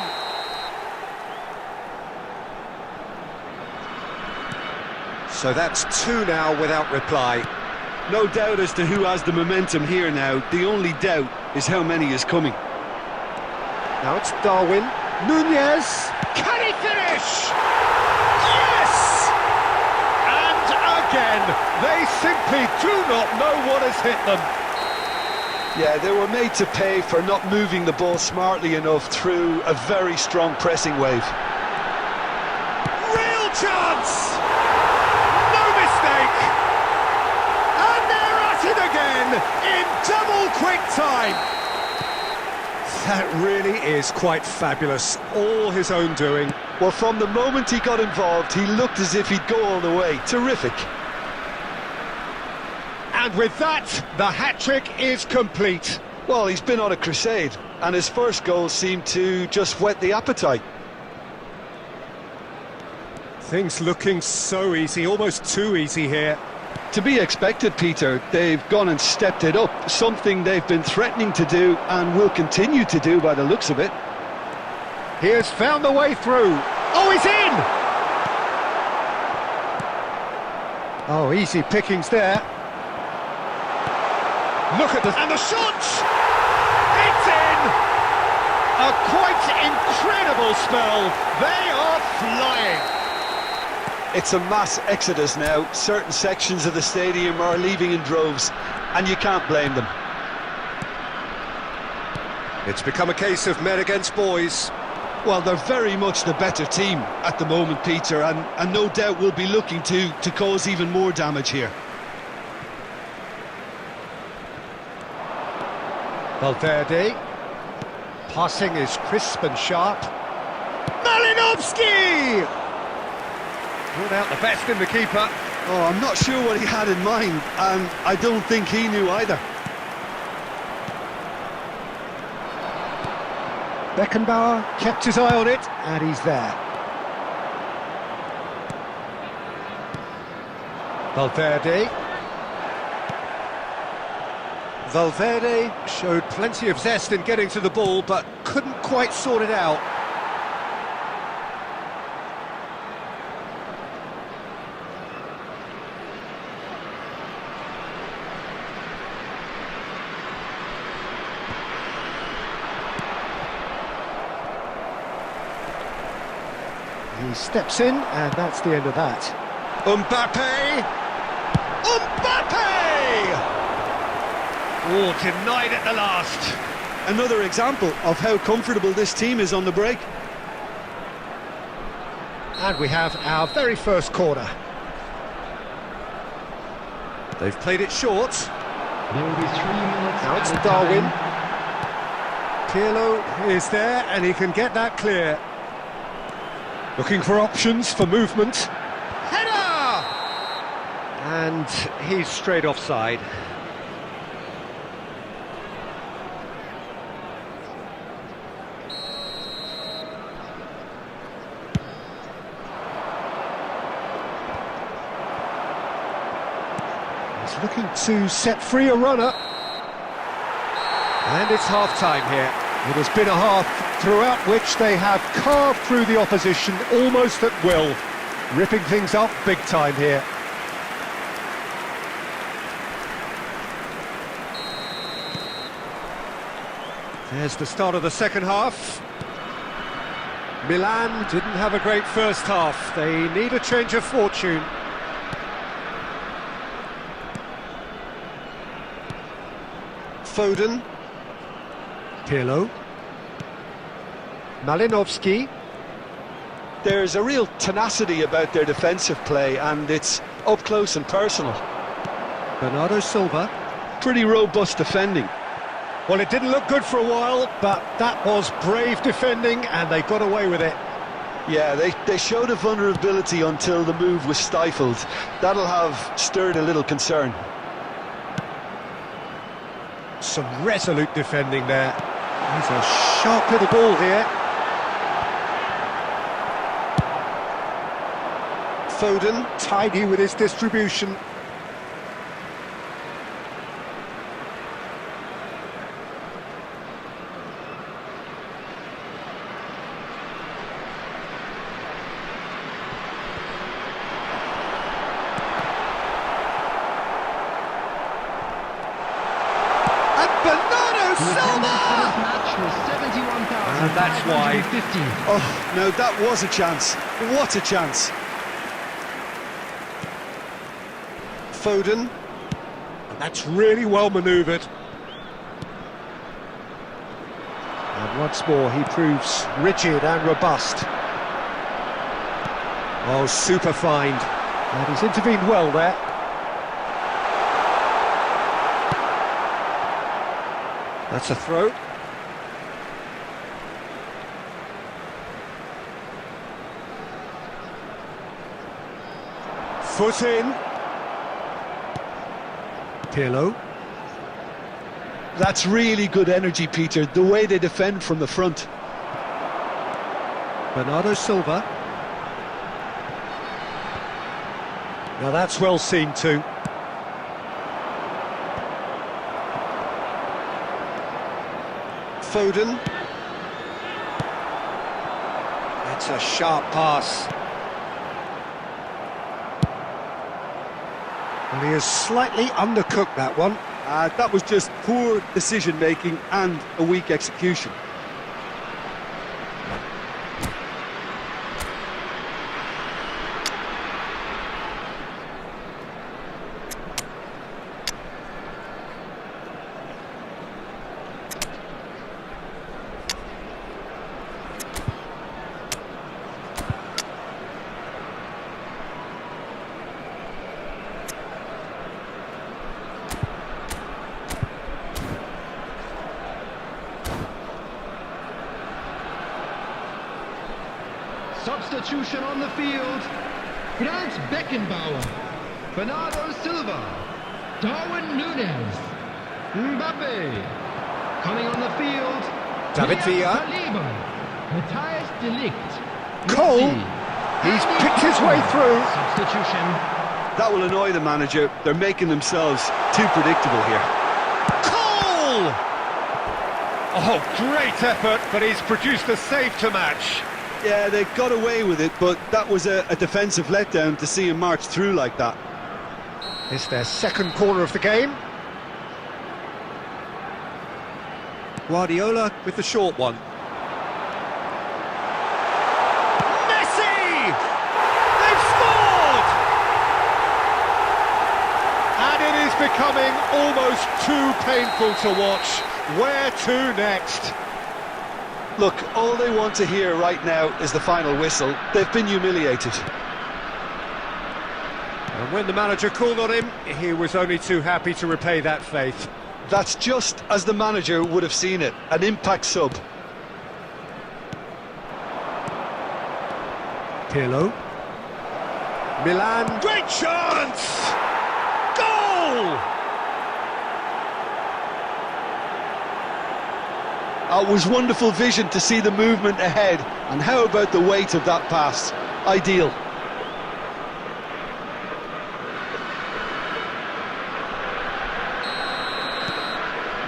So that's two now without reply. No doubt as to who has the momentum here now. The only doubt is how many is coming. Now it's Darwin. Nunez! Can he finish? Yes! And again, they simply do not know what has hit them. Yeah, they were made to pay for not moving the ball smartly enough through a very strong pressing wave. Real chance! No mistake! And they're at it again in double quick time. That really is quite fabulous, all his own doing. Well, from the moment he got involved, he looked as if he'd go all the way. Terrific. And with that, the hat-trick is complete. Well, he's been on a crusade, and his first goal seemed to just whet the appetite. Things looking so easy, almost too easy here. To be expected, Peter. They've gone and stepped it up, something they've been threatening to do and will continue to do by the looks of it. He has found the way through. Oh, he's in! Oh, easy pickings there. Look at and the shot! It's in! A quite incredible spell. They are flying. It's a mass exodus now. Certain sections of the stadium are leaving in droves, and you can't blame them. It's become a case of men against boys. Well, they're very much the better team at the moment, Peter, and no doubt will be looking to cause even more damage here. Valverde. Passing is crisp and sharp. Malinovsky! Brought out the best in the keeper. Oh, I'm not sure what he had in mind, and I don't think he knew either. Beckenbauer kept his eye on it, and he's there. Valverde. Valverde showed plenty of zest in getting to the ball, but couldn't quite sort it out. He steps in, and that's the end of that. Mbappe! Mbappe! Oh, denied at the last. Another example of how comfortable this team is on the break. And we have our very first corner. They've played it short. There will be 3 minutes. Now it's added Darwin. time. Pirlo is there, and he can get that clear. Looking for options for movement. Header! And he's straight offside. He's looking to set free a runner. And it's half-time here. It has been a half throughout which they have carved through the opposition almost at will, ripping things up big time here. There's the start of the second half. Milan didn't have a great first half. They need a change of fortune. Foden. Pirlo. Malinovsky. There's a real tenacity about their defensive play, and it's up close and personal. Bernardo Silva. Pretty robust defending. Well, it didn't look good for a while, but that was brave defending, and they got away with it. Yeah, they showed a vulnerability until the move was stifled. That'll have stirred a little concern. Some resolute defending there. There's a sharp little ball here. Foden, tidy with his distribution. And that's why. Oh, no, that was a chance. What a chance. Foden. And that's really well manoeuvred. And once more he proves rigid and robust. Oh, super find. And he's intervened well there. That's a throw. Foot in. Pirlo. That's really good energy, Peter, the way they defend from the front. Bernardo Silva. Now that's well seen too. Foden. It's a sharp pass. And he has slightly undercooked that one. That was just poor decision-making and a weak execution. Substitution on the field. Franz Beckenbauer, Bernardo Silva, Darwin Núñez, Mbappe. Coming on the field, David Villa. Saliba, Matthias de Ligt. Cole. He's picked his way through. Substitution. That will annoy the manager. They're making themselves too predictable here. Cole! Oh, great effort, but he's produced a save to match. Yeah, they got away with it, but that was a defensive letdown to see him march through like that. It's their second corner of the game. Guardiola with the short one. Messi! They've scored! And it is becoming almost too painful to watch. Where to next? Look, all they want to hear right now is the final whistle. They've been humiliated. And when the manager called on him, he was only too happy to repay that faith. That's just as the manager would have seen it, an impact sub. Pirlo. Milan. Great chance! Goal! It was wonderful vision to see the movement ahead. And how about the weight of that pass? Ideal.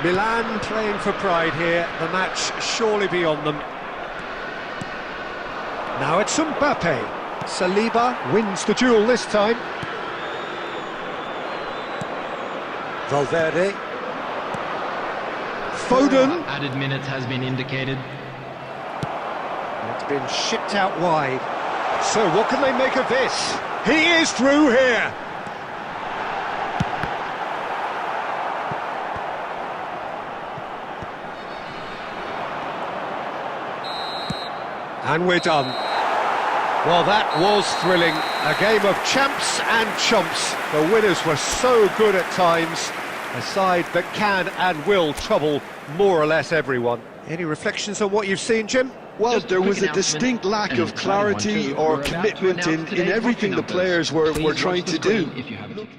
Milan playing for pride here, the match surely beyond them. Now it's Mbappe. Saliba wins the duel this time. Valverde. Foden. Added minutes has been indicated. It's been shipped out wide. So what can they make of this? He is through here. And we're done. Well, that was thrilling. A game of champs and chumps. The winners were so good at times. A side that can and will trouble more or less everyone. Any reflections on what you've seen, Jim? Well, Just a there quick was a announcement, distinct lack and of an exciting one clarity too. or We're about to commitment announce in today's everything the lucky players numbers. were Please watch trying the to do. screen if you have it.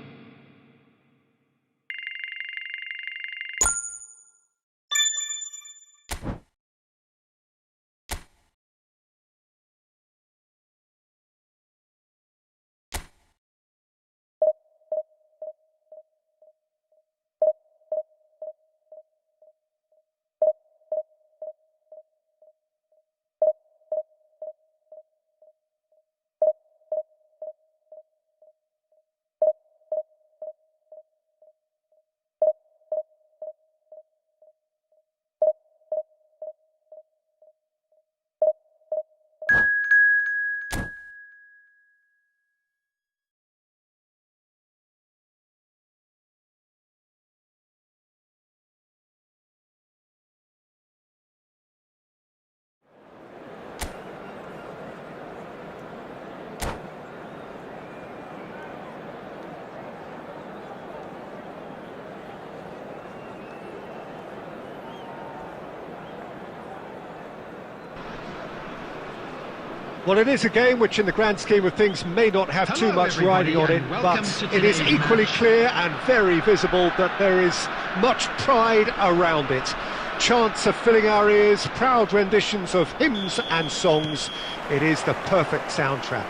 Well, it is a game which in the grand scheme of things may not have too much riding on it, but it is equally clear and very visible that there is much pride around it. Chants are filling our ears, proud renditions of hymns and songs. It is the perfect soundtrack.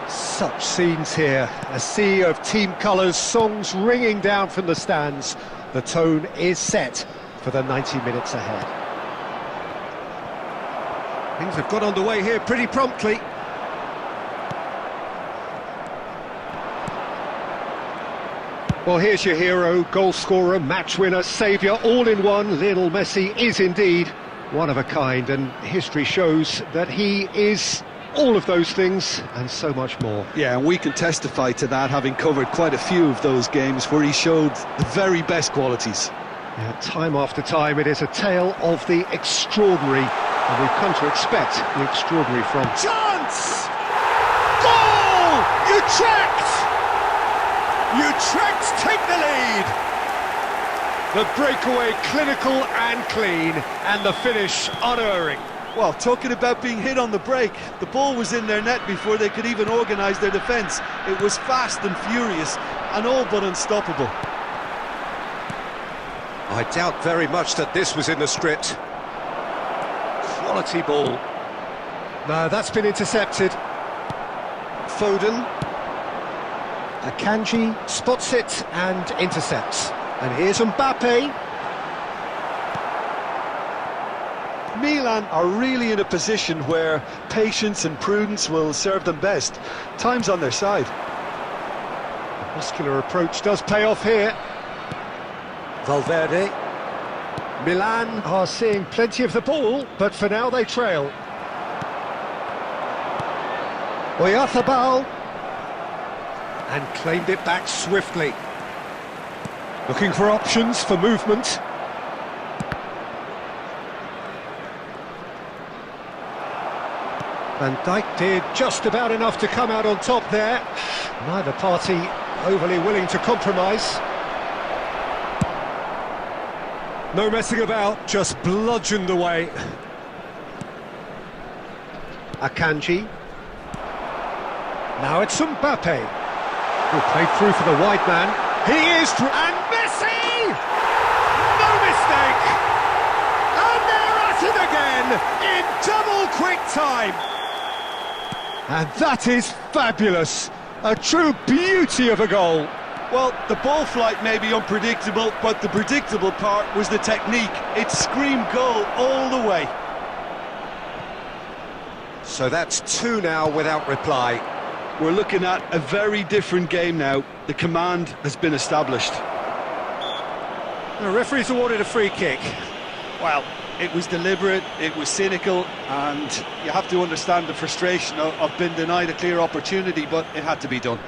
Such scenes here, a sea of team colours, songs ringing down from the stands. The tone is set for the 90 minutes ahead. Things have got underway here pretty promptly. Well, here's your hero, goal scorer, match winner, saviour, all in one. Lionel Messi is indeed one of a kind, and history shows that he is all of those things and so much more. Yeah, and we can testify to that, having covered quite a few of those games where he showed the very best qualities. Yeah, time after time, it is a tale of the extraordinary, and we've come to expect the extraordinary from... Chance! Goal! Utrecht take the lead! The breakaway clinical and clean, and the finish unerring. Well, talking about being hit on the break, the ball was in their net before they could even organise their defence. It was fast and furious, and all but unstoppable. I doubt very much that this was in the script. Quality ball. No, that's been intercepted. Foden. Akanji spots it and intercepts. And here's Mbappe. Milan are really in a position where patience and prudence will serve them best. Time's on their side. The muscular approach does pay off here. Valverde. Milan are seeing plenty of the ball, but for now they trail. Oyarzabal. And claimed it back swiftly. Looking for options for movement. Van Dijk did just about enough to come out on top there. Neither party overly willing to compromise. No messing about, just bludgeoned away. Akanji. Now it's Mbappe. Who played through for the wide man. He is through. And Messi! No mistake! And they're at it again in double quick time. And that is fabulous. A true beauty of a goal. Well, the ball flight may be unpredictable, but the predictable part was the technique. It screamed goal all the way. So that's two now without reply. We're looking at a very different game now. The command has been established. The referee's awarded a free kick. Well, it was deliberate, it was cynical, and you have to understand the frustration of being denied a clear opportunity, but it had to be done.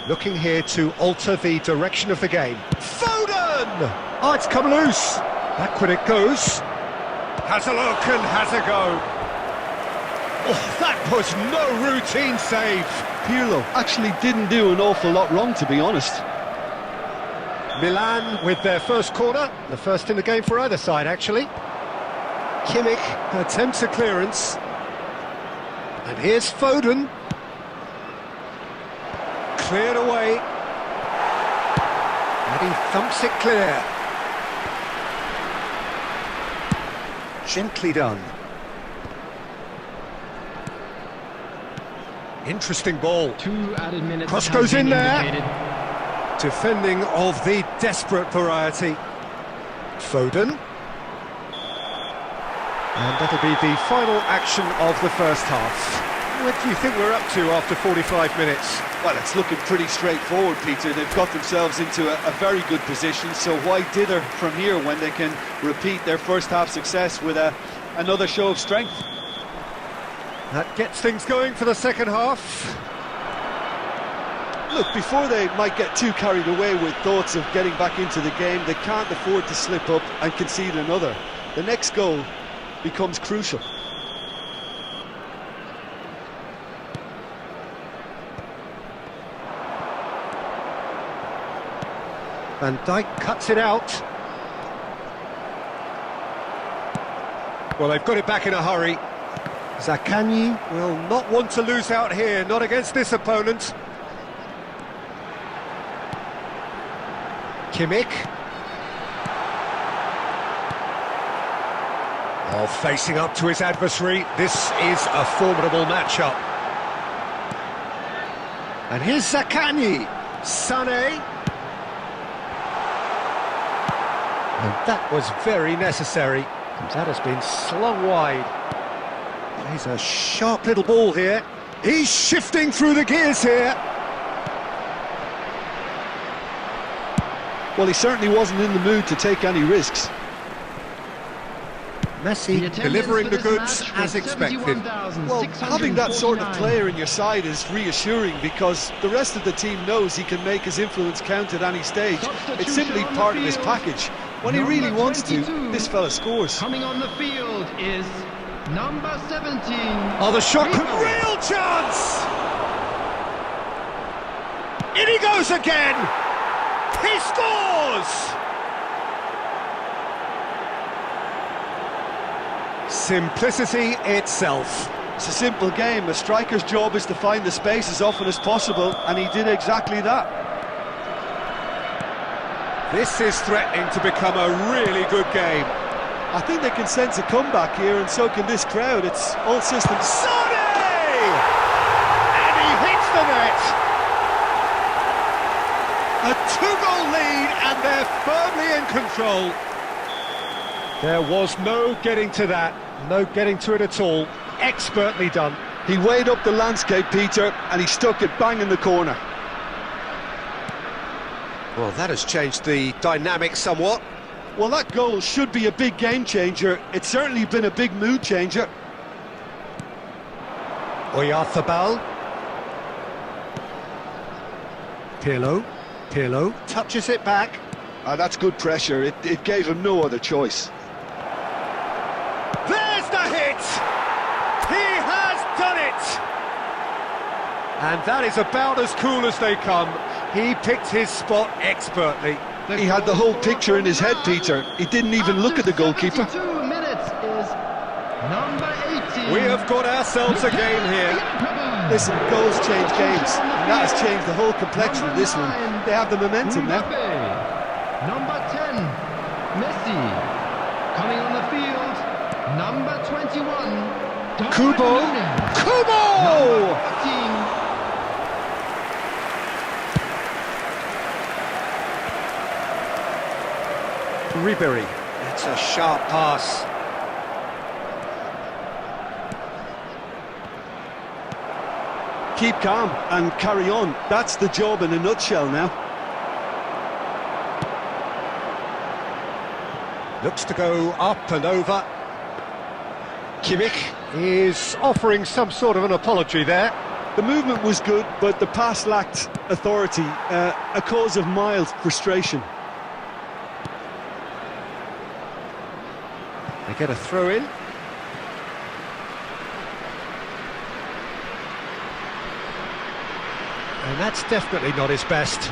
Looking here to alter the direction of the game. Foden! Oh, it's come loose. Backward it goes. Has a look and has a go. Oh, that was no routine save. Pirlo actually didn't do an awful lot wrong, to be honest. Milan with their first corner. The first in the game for either side, actually. Kimmich attempts a clearance. And here's Foden. Cleared away. And he thumps it clear. Gently done. Interesting ball. 2 added minutes. Cross have goes been in there. indicated. Defending of the desperate variety. Foden. And that'll be the final action of the first half. What do you think we're up to after 45 minutes? Well, it's looking pretty straightforward, Peter. They've got themselves into a very good position, so why dither from here when they can repeat their first half success with another show of strength? That gets things going for the second half. Look, before they might get too carried away with thoughts of getting back into the game, they can't afford to slip up and concede another. The next goal becomes crucial. Van Dijk cuts it out. Well, they've got it back in a hurry. Zaccagni will not want to lose out here, not against this opponent. Kimmich. Oh, facing up to his adversary. This is a formidable matchup. And here's Zaccagni. Sané. And that was very necessary. That has been slung wide. He's a sharp little ball here. He's shifting through the gears here. Well, he certainly wasn't in the mood to take any risks. Messi delivering the goods as expected. Well, having that sort of player in your side is reassuring because the rest of the team knows he can make his influence count at any stage. It's simply part of his package. When he really wants to, this fella scores. Coming on the field is number 17. Oh, the shot could... Real chance! In he goes again! He scores! Simplicity itself. It's a simple game. A striker's job is to find the space as often as possible, and he did exactly that. This is threatening to become a really good game. I think they can sense a comeback here, and so can this crowd. It's all systems. Sané! And he hits the net! A 2-goal lead, and they're firmly in control. There was no getting to that, no getting to it at all. Expertly done. He weighed up the landscape, Peter, and he stuck it bang in the corner. Well, that has changed the dynamic somewhat. Well, that goal should be a big game changer. It's certainly been a big mood changer. Oyarzabal. Pirlo touches it back. That's good pressure. It gave him no other choice. There's the hit! He has done it! And that is about as cool as they come. He picked his spot expertly. He had the whole picture in his head, Peter. He didn't even look at the goalkeeper. 2 minutes is number 18. We have got ourselves a game here. Listen, goals change games, and that has changed the whole complexion of this one. They have the momentum now. Number 10, Messi. Coming on the field, number 21, Kubo! Kubo! Number 14. Ribery. It's a sharp pass. Keep calm and carry on. That's the job in a nutshell now. Looks to go up and over. Kimmich is offering some sort of an apology there. The movement was good, but the pass lacked authority, a cause of mild frustration. They get a throw in. And that's definitely not his best.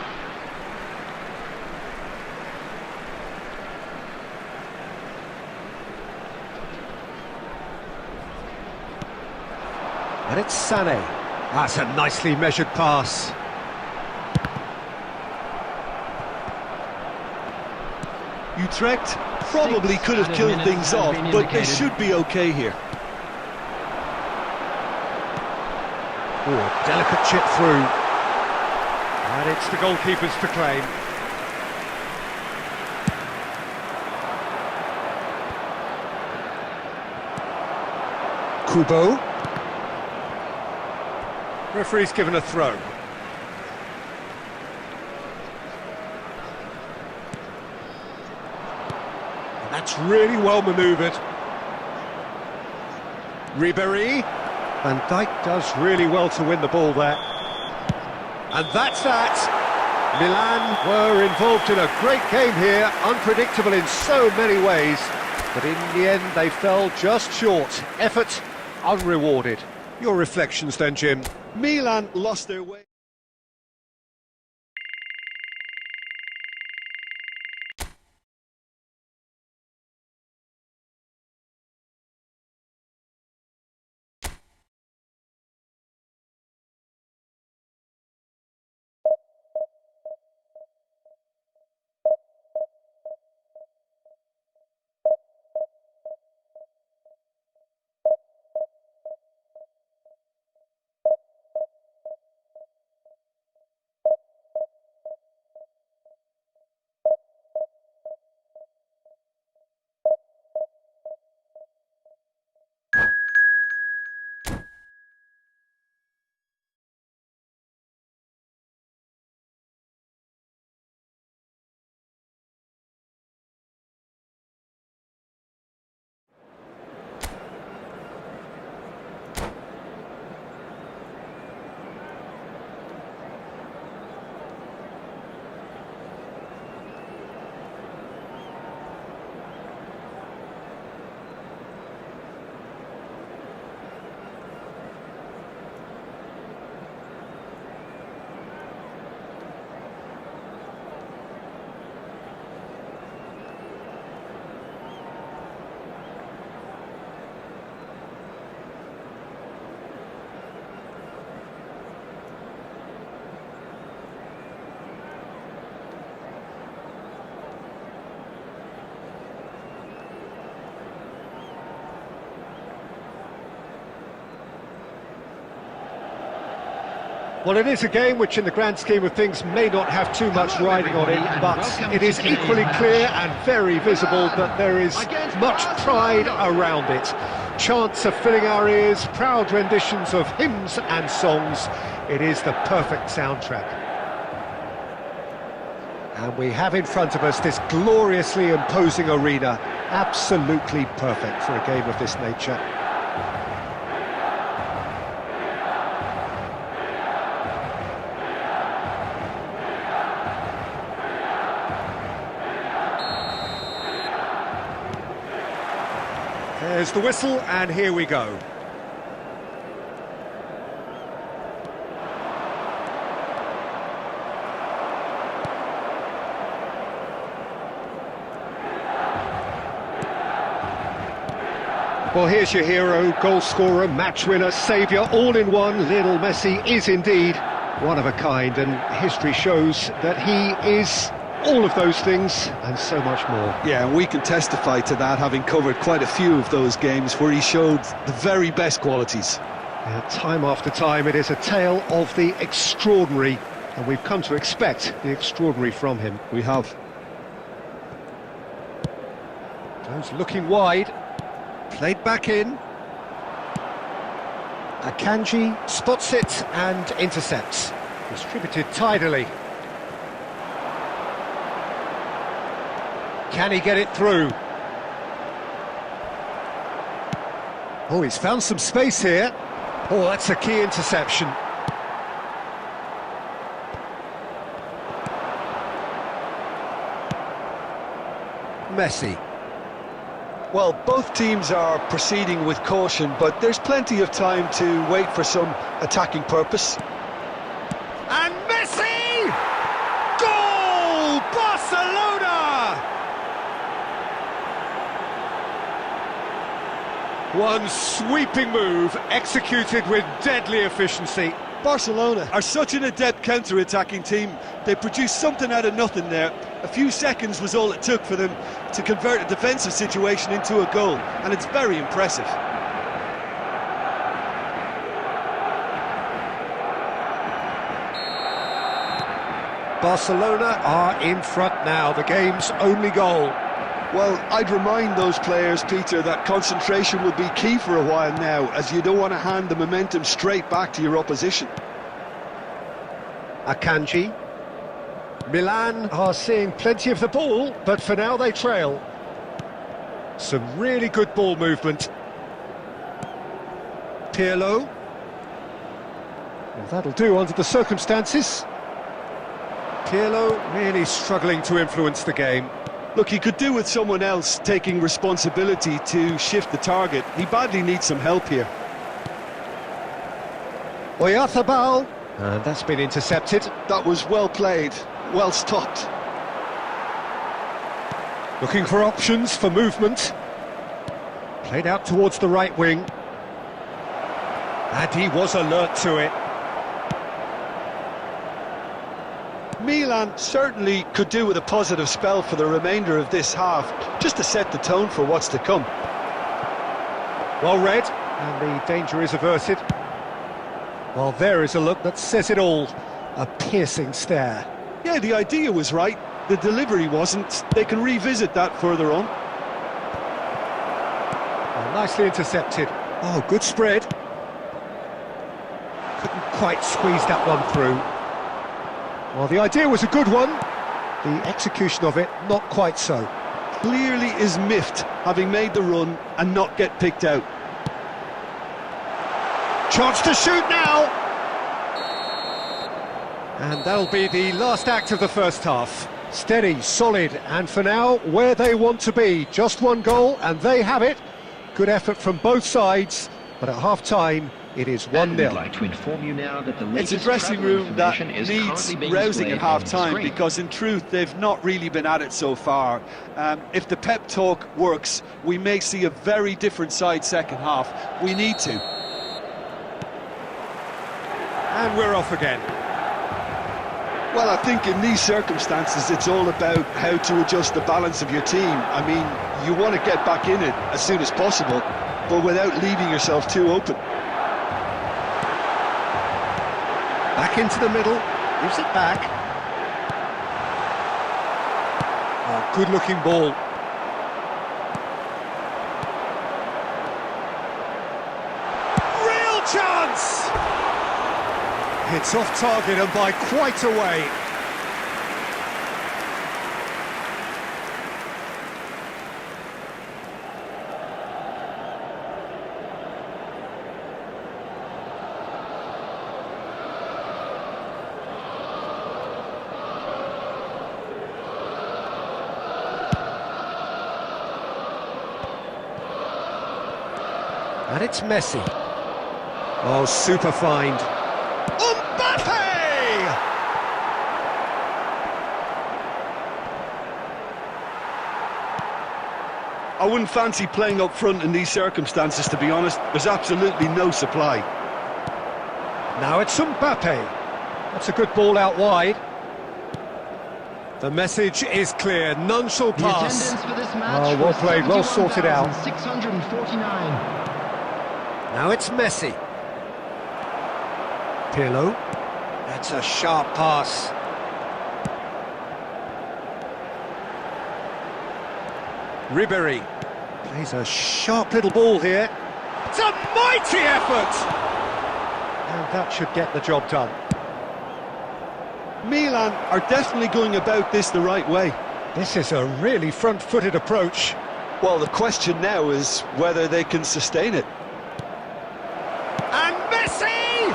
And it's Sané. That's a nicely measured pass. Utrecht probably could have killed things off, but they should be okay here. Oh, delicate chip through. And it's the goalkeepers to claim. Kubo. Referee's given a throw. That's really well manoeuvred. Ribéry. Van Dijk does really well to win the ball there. And that's that. Milan were involved in a great game here, unpredictable in so many ways. But in the end, they fell just short. Effort unrewarded. Your reflections then, Jim? Milan lost their way. Well, it is a game which in the grand scheme of things may not have too much riding on it, but it is equally clear and very visible that there is much pride around it. Chants are filling our ears, proud renditions of hymns and songs. It is the perfect soundtrack. And we have in front of us this gloriously imposing arena, absolutely perfect for a game of this nature. There's the whistle, and here we go. Well, here's your hero, goal scorer, match winner, saviour, all in one. Lionel Messi is indeed one of a kind, and history shows that he is all of those things and so much more. Yeah, and we can testify to that, having covered quite a few of those games where he showed the very best qualities. Yeah, time after time, it is a tale of the extraordinary, and we've come to expect the extraordinary from him. We have. Goes looking wide, played back in. Akanji spots it and intercepts. Distributed tidily. Can he get it through? Oh, he's found some space here. Oh, that's a key interception. Messi. Well, both teams are proceeding with caution, but there's plenty of time to wait for some attacking purpose. And Messi! Goal! Barcelona! One sweeping move, executed with deadly efficiency. Barcelona are such an adept counter-attacking team. They produced something out of nothing there. A few seconds was all it took for them to convert a defensive situation into a goal, and it's very impressive. Barcelona are in front now, the game's only goal. Well, I'd remind those players, Peter, that concentration will be key for a while now, as you don't want to hand the momentum straight back to your opposition. Akanji. Milan are seeing plenty of the ball, but for now they trail. Some really good ball movement. Pirlo. Well, that'll do under the circumstances. Pirlo really struggling to influence the game. Look, he could do with someone else taking responsibility to shift the target. He badly needs some help here. Oyarzabal, and that's been intercepted. That was well played, well stopped. Looking for options for movement. Played out towards the right wing. And he was alert to it. Milan certainly could do with a positive spell for the remainder of this half, just to set the tone for what's to come. Well read, and the danger is averted. Well, there is a look that says it all. A piercing stare. Yeah, the idea was right, the delivery wasn't. They can revisit that further on. Well, nicely intercepted. Oh, good spread. Couldn't quite squeeze that one through. Well, the idea was a good one. The execution of it, not quite so. Clearly is miffed, having made the run and not get picked out. Chance to shoot now! And that'll be the last act of the first half. Steady, solid, and for now, where they want to be. Just one goal, and they have it. Good effort from both sides, but at half-time, it is 1-0. I'd like to inform you now that the It's latest a dressing travel room that information is needs currently being rousing at displayed on the half-time, screen. because in truth they've not really been at it so far. If the pep talk works, we may see a very different side second half. We need to. And we're off again. Well, I think in these circumstances it's all about how to adjust the balance of your team. I mean, you want to get back in it as soon as possible, but without leaving yourself too open. Back into the middle, gives it back. Oh, good-looking ball. Real chance! It's off target and by quite a way. And it's Messi. Oh, super find. Mbappe! I wouldn't fancy playing up front in these circumstances, to be honest. There's absolutely no supply. Now it's Mbappe. That's a good ball out wide. The message is clear, none shall The pass. attendance for this match Oh, well was played, well sorted out. 649. Now it's Messi. Pirlo. That's a sharp pass. Ribéry plays a sharp little ball here. It's a mighty effort! And that should get the job done. Milan are definitely going about this the right way. This is a really front-footed approach. Well, the question now is whether they can sustain it. And Messi!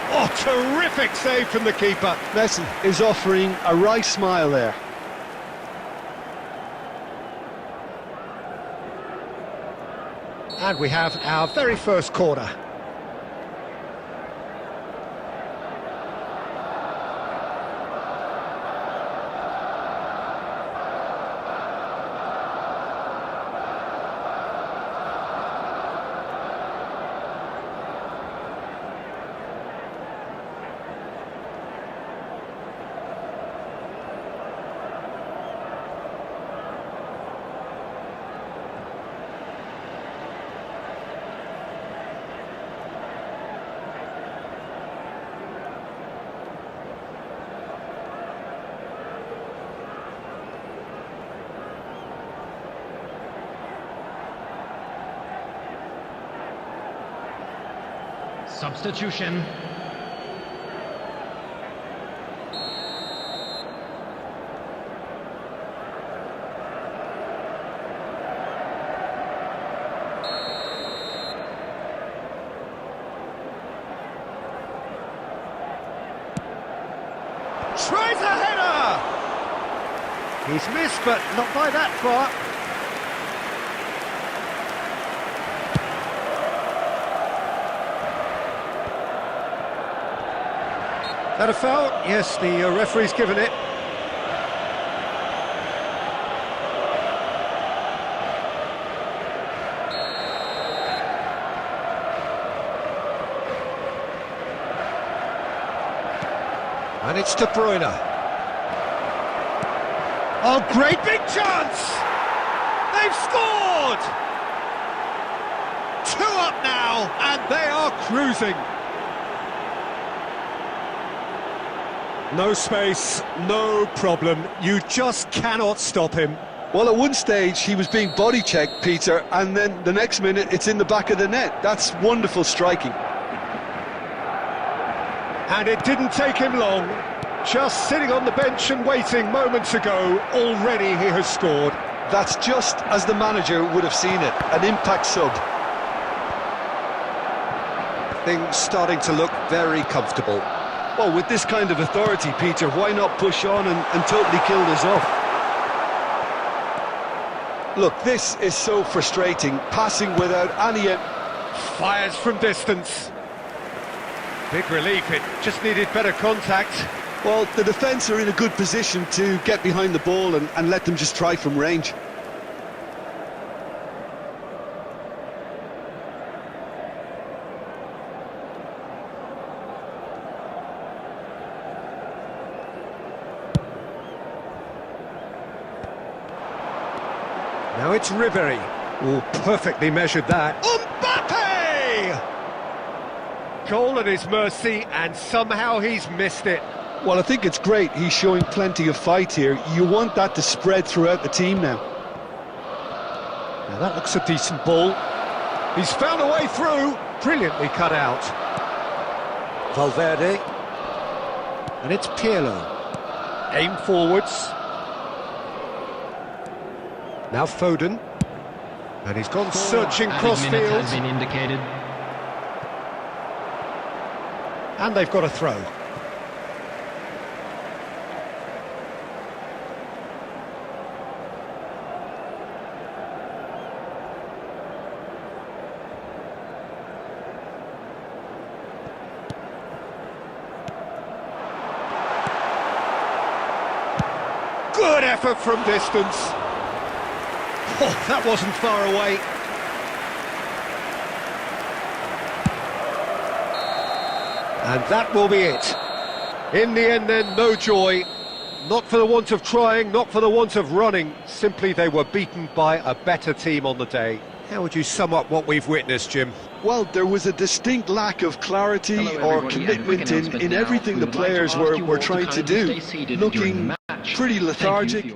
Oh, terrific save from the keeper. Messi is offering a wry smile there. And we have our very first corner. Substitution. Tries a header! He's missed, but not by that far. That a foul? Yes, the referee's given it. And it's De Bruyne. Oh, great big chance! They've scored! 2 up now, and they are cruising. No space, no problem. You just cannot stop him. Well, at one stage he was being body checked, Peter, and then the next minute it's in the back of the net. That's wonderful striking. And it didn't take him long. Just sitting on the bench and waiting moments ago, already he has scored. That's just as the manager would have seen it, an impact sub. Things starting to look very comfortable. Well, with this kind of authority, Peter, why not push on and totally kill this off? Look, this is so frustrating, passing without any... Fires from distance. Big relief, it just needed better contact. Well, the defence are in a good position to get behind the ball and let them just try from range. Now it's Ribéry. Oh, perfectly measured that. Mbappe! Goal at his mercy, and somehow he's missed it. Well, I think it's great. He's showing plenty of fight here. You want that to spread throughout the team now. Now that looks a decent ball. He's found a way through. Brilliantly cut out. Valverde. And it's Pirlo. Aim forwards. Now Foden. And he's gone searching cross-field. Has been indicated. And they've got a throw. Good effort from distance. Oh, that wasn't far away. And that will be it. In the end then, no joy. Not for the want of trying, not for the want of running. Simply they were beaten by a better team on the day. How would you sum up what we've witnessed, Jim? Well, there was a distinct lack of clarity or commitment in everything the players were trying to do. Looking pretty lethargic.